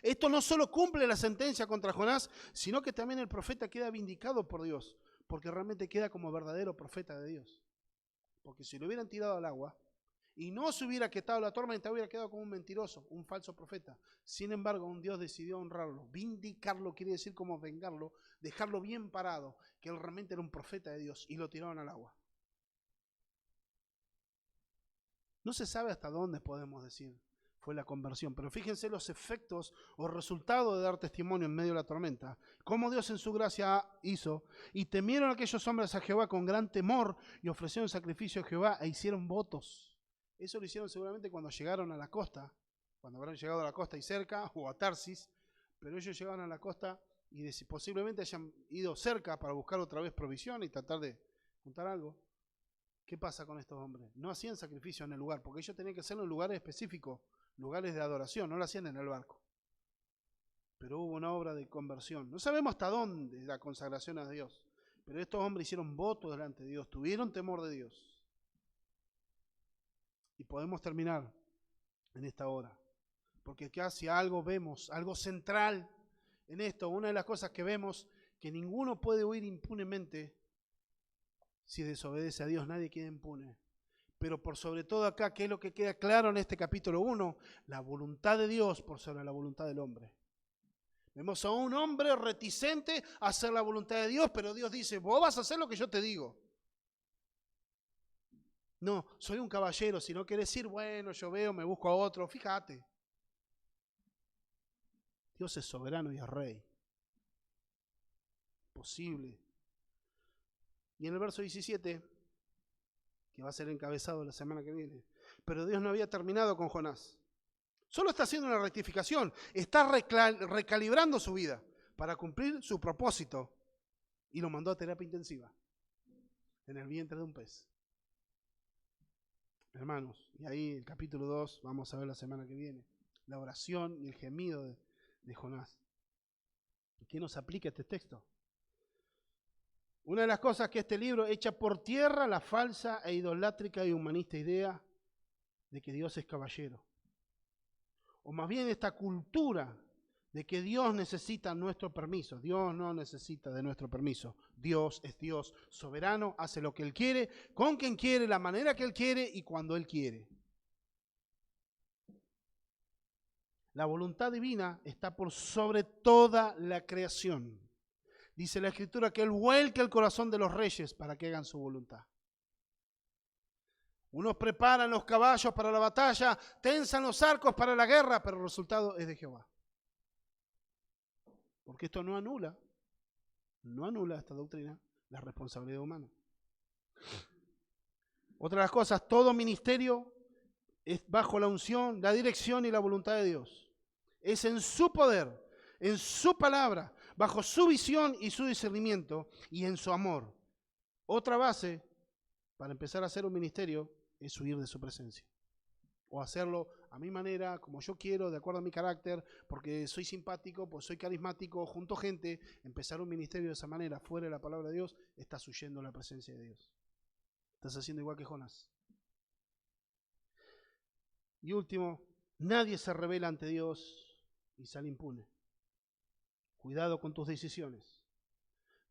Esto no solo cumple la sentencia contra Jonás, sino que también el profeta queda vindicado por Dios, porque realmente queda como verdadero profeta de Dios. porque si lo hubieran tirado al agua y no se hubiera quitado la tormenta, hubiera quedado como un mentiroso, un falso profeta. Sin embargo, un Dios decidió honrarlo. Vindicarlo quiere decir como vengarlo, dejarlo bien parado, que él realmente era un profeta de Dios, y lo tiraron al agua. No se sabe hasta dónde podemos decir fue la conversión, pero fíjense los efectos o resultados de dar testimonio en medio de la tormenta. Cómo Dios en su gracia hizo, y temieron aquellos hombres a Jehová con gran temor, y ofrecieron sacrificio a Jehová e hicieron votos. Eso lo hicieron seguramente cuando llegaron a la costa, cuando habrán llegado a la costa y cerca, o a Tarsis, pero ellos llegaron a la costa y posiblemente hayan ido cerca para buscar otra vez provisión y tratar de juntar algo. ¿Qué pasa con estos hombres? No hacían sacrificio en el lugar, porque ellos tenían que hacerlo en lugares específicos, lugares de adoración, no lo hacían en el barco. Pero hubo una obra de conversión. No sabemos hasta dónde la consagración a Dios, pero estos hombres hicieron votos delante de Dios, tuvieron temor de Dios. Y podemos terminar en esta hora, porque casi algo vemos, algo central en esto. Una de las cosas que vemos, que ninguno puede huir impunemente si desobedece a Dios, nadie queda impune. Pero por sobre todo acá, ¿qué es lo que queda claro en este capítulo 1? La voluntad de Dios por sobre la voluntad del hombre. Vemos a un hombre reticente a hacer la voluntad de Dios, pero Dios dice, vos vas a hacer lo que yo te digo. No, soy un caballero, si no querés ir, bueno, yo veo, me busco a otro, fíjate. Dios es soberano y es rey. Posible. Y en el verso 17, que va a ser encabezado la semana que viene, pero Dios no había terminado con Jonás. Solo está haciendo una rectificación, está recalibrando su vida para cumplir su propósito, y lo mandó a terapia intensiva en el vientre de un pez. Hermanos, y ahí el capítulo 2, vamos a ver la semana que viene, la oración y el gemido de Jonás. ¿Qué nos aplica este texto? Una de las cosas que este libro echa por tierra la falsa e idolátrica y humanista idea de que Dios es caballero. O más bien esta cultura de que Dios necesita nuestro permiso. Dios no necesita de nuestro permiso. Dios es Dios soberano, hace lo que Él quiere, con quien quiere, la manera que Él quiere y cuando Él quiere. La voluntad divina está por sobre toda la creación. Dice la Escritura que Él vuelca el corazón de los reyes para que hagan su voluntad. Unos preparan los caballos para la batalla, tensan los arcos para la guerra, pero el resultado es de Jehová. Porque esto no anula esta doctrina, la responsabilidad humana. Otra de las cosas, todo ministerio es bajo la unción, la dirección y la voluntad de Dios. Es en su poder, en su palabra, bajo su visión y su discernimiento y en su amor. Otra base para empezar a hacer un ministerio es huir de su presencia. O hacerlo a mi manera, como yo quiero, de acuerdo a mi carácter, porque soy simpático, pues soy carismático, junto gente. Empezar un ministerio de esa manera, fuera de la palabra de Dios, estás huyendo de la presencia de Dios. Estás haciendo igual que Jonás. Y último, nadie se revela ante Dios y sale impune. Cuidado con tus decisiones.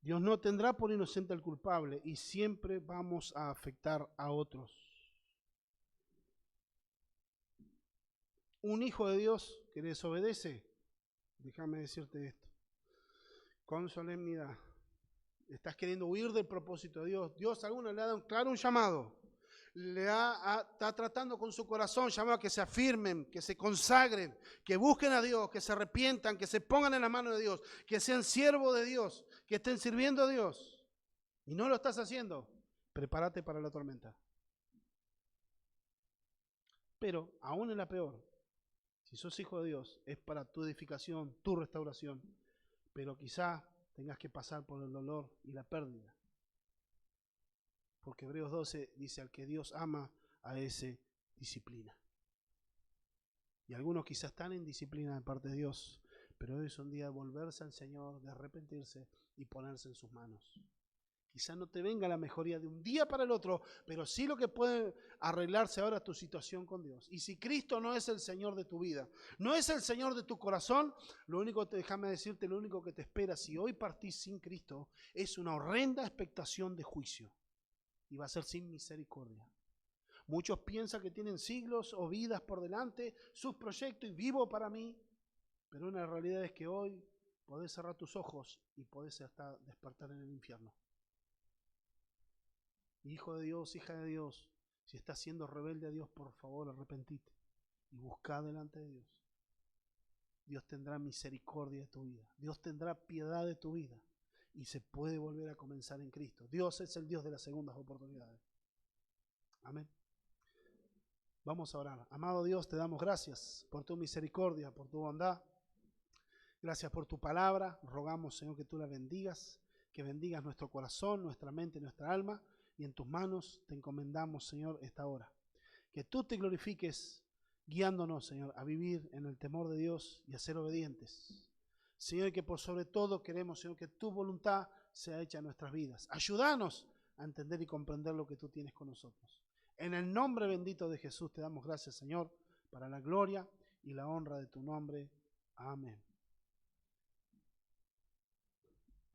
Dios no tendrá por inocente al culpable y siempre vamos a afectar a otros. Un hijo de Dios que desobedece, déjame decirte esto, con solemnidad, estás queriendo huir del propósito de Dios. Dios a alguno le ha dado un llamado, está tratando con su corazón, llamado a que se afirmen, que se consagren, que busquen a Dios, que se arrepientan, que se pongan en la mano de Dios, que sean siervos de Dios, que estén sirviendo a Dios. Y no lo estás haciendo, prepárate para la tormenta. Pero, aún en la peor, si sos hijo de Dios, es para tu edificación, tu restauración. Pero quizá tengas que pasar por el dolor y la pérdida. Porque Hebreos 12 dice, al que Dios ama, a ese disciplina. Y algunos quizás están en disciplina de parte de Dios, pero hoy es un día de volverse al Señor, de arrepentirse y ponerse en sus manos. Quizás no te venga la mejoría de un día para el otro, pero sí lo que puede arreglarse ahora es tu situación con Dios. Y si Cristo no es el Señor de tu vida, no es el Señor de tu corazón, déjame decirte, lo único que te espera si hoy partís sin Cristo es una horrenda expectación de juicio. y va a ser sin misericordia. Muchos piensan que tienen siglos o vidas por delante, sus proyectos y vivo para mí, pero una realidad es que hoy podés cerrar tus ojos y podés hasta despertar en el infierno. Hijo de Dios, hija de Dios, si estás siendo rebelde a Dios, por favor, arrepentite y buscá delante de Dios. Dios tendrá misericordia de tu vida. Dios tendrá piedad de tu vida. Y se puede volver a comenzar en Cristo. Dios es el Dios de las segundas oportunidades. Amén. Vamos a orar. Amado Dios, te damos gracias por tu misericordia, por tu bondad. Gracias por tu palabra. Rogamos, Señor, que tú la bendigas, que bendigas nuestro corazón, nuestra mente, nuestra alma. Y en tus manos te encomendamos, Señor, esta hora. Que tú te glorifiques guiándonos, Señor, a vivir en el temor de Dios y a ser obedientes. Señor, y que por sobre todo queremos, Señor, que tu voluntad sea hecha en nuestras vidas. Ayúdanos a entender y comprender lo que tú tienes con nosotros. En el nombre bendito de Jesús te damos gracias, Señor, para la gloria y la honra de tu nombre. Amén.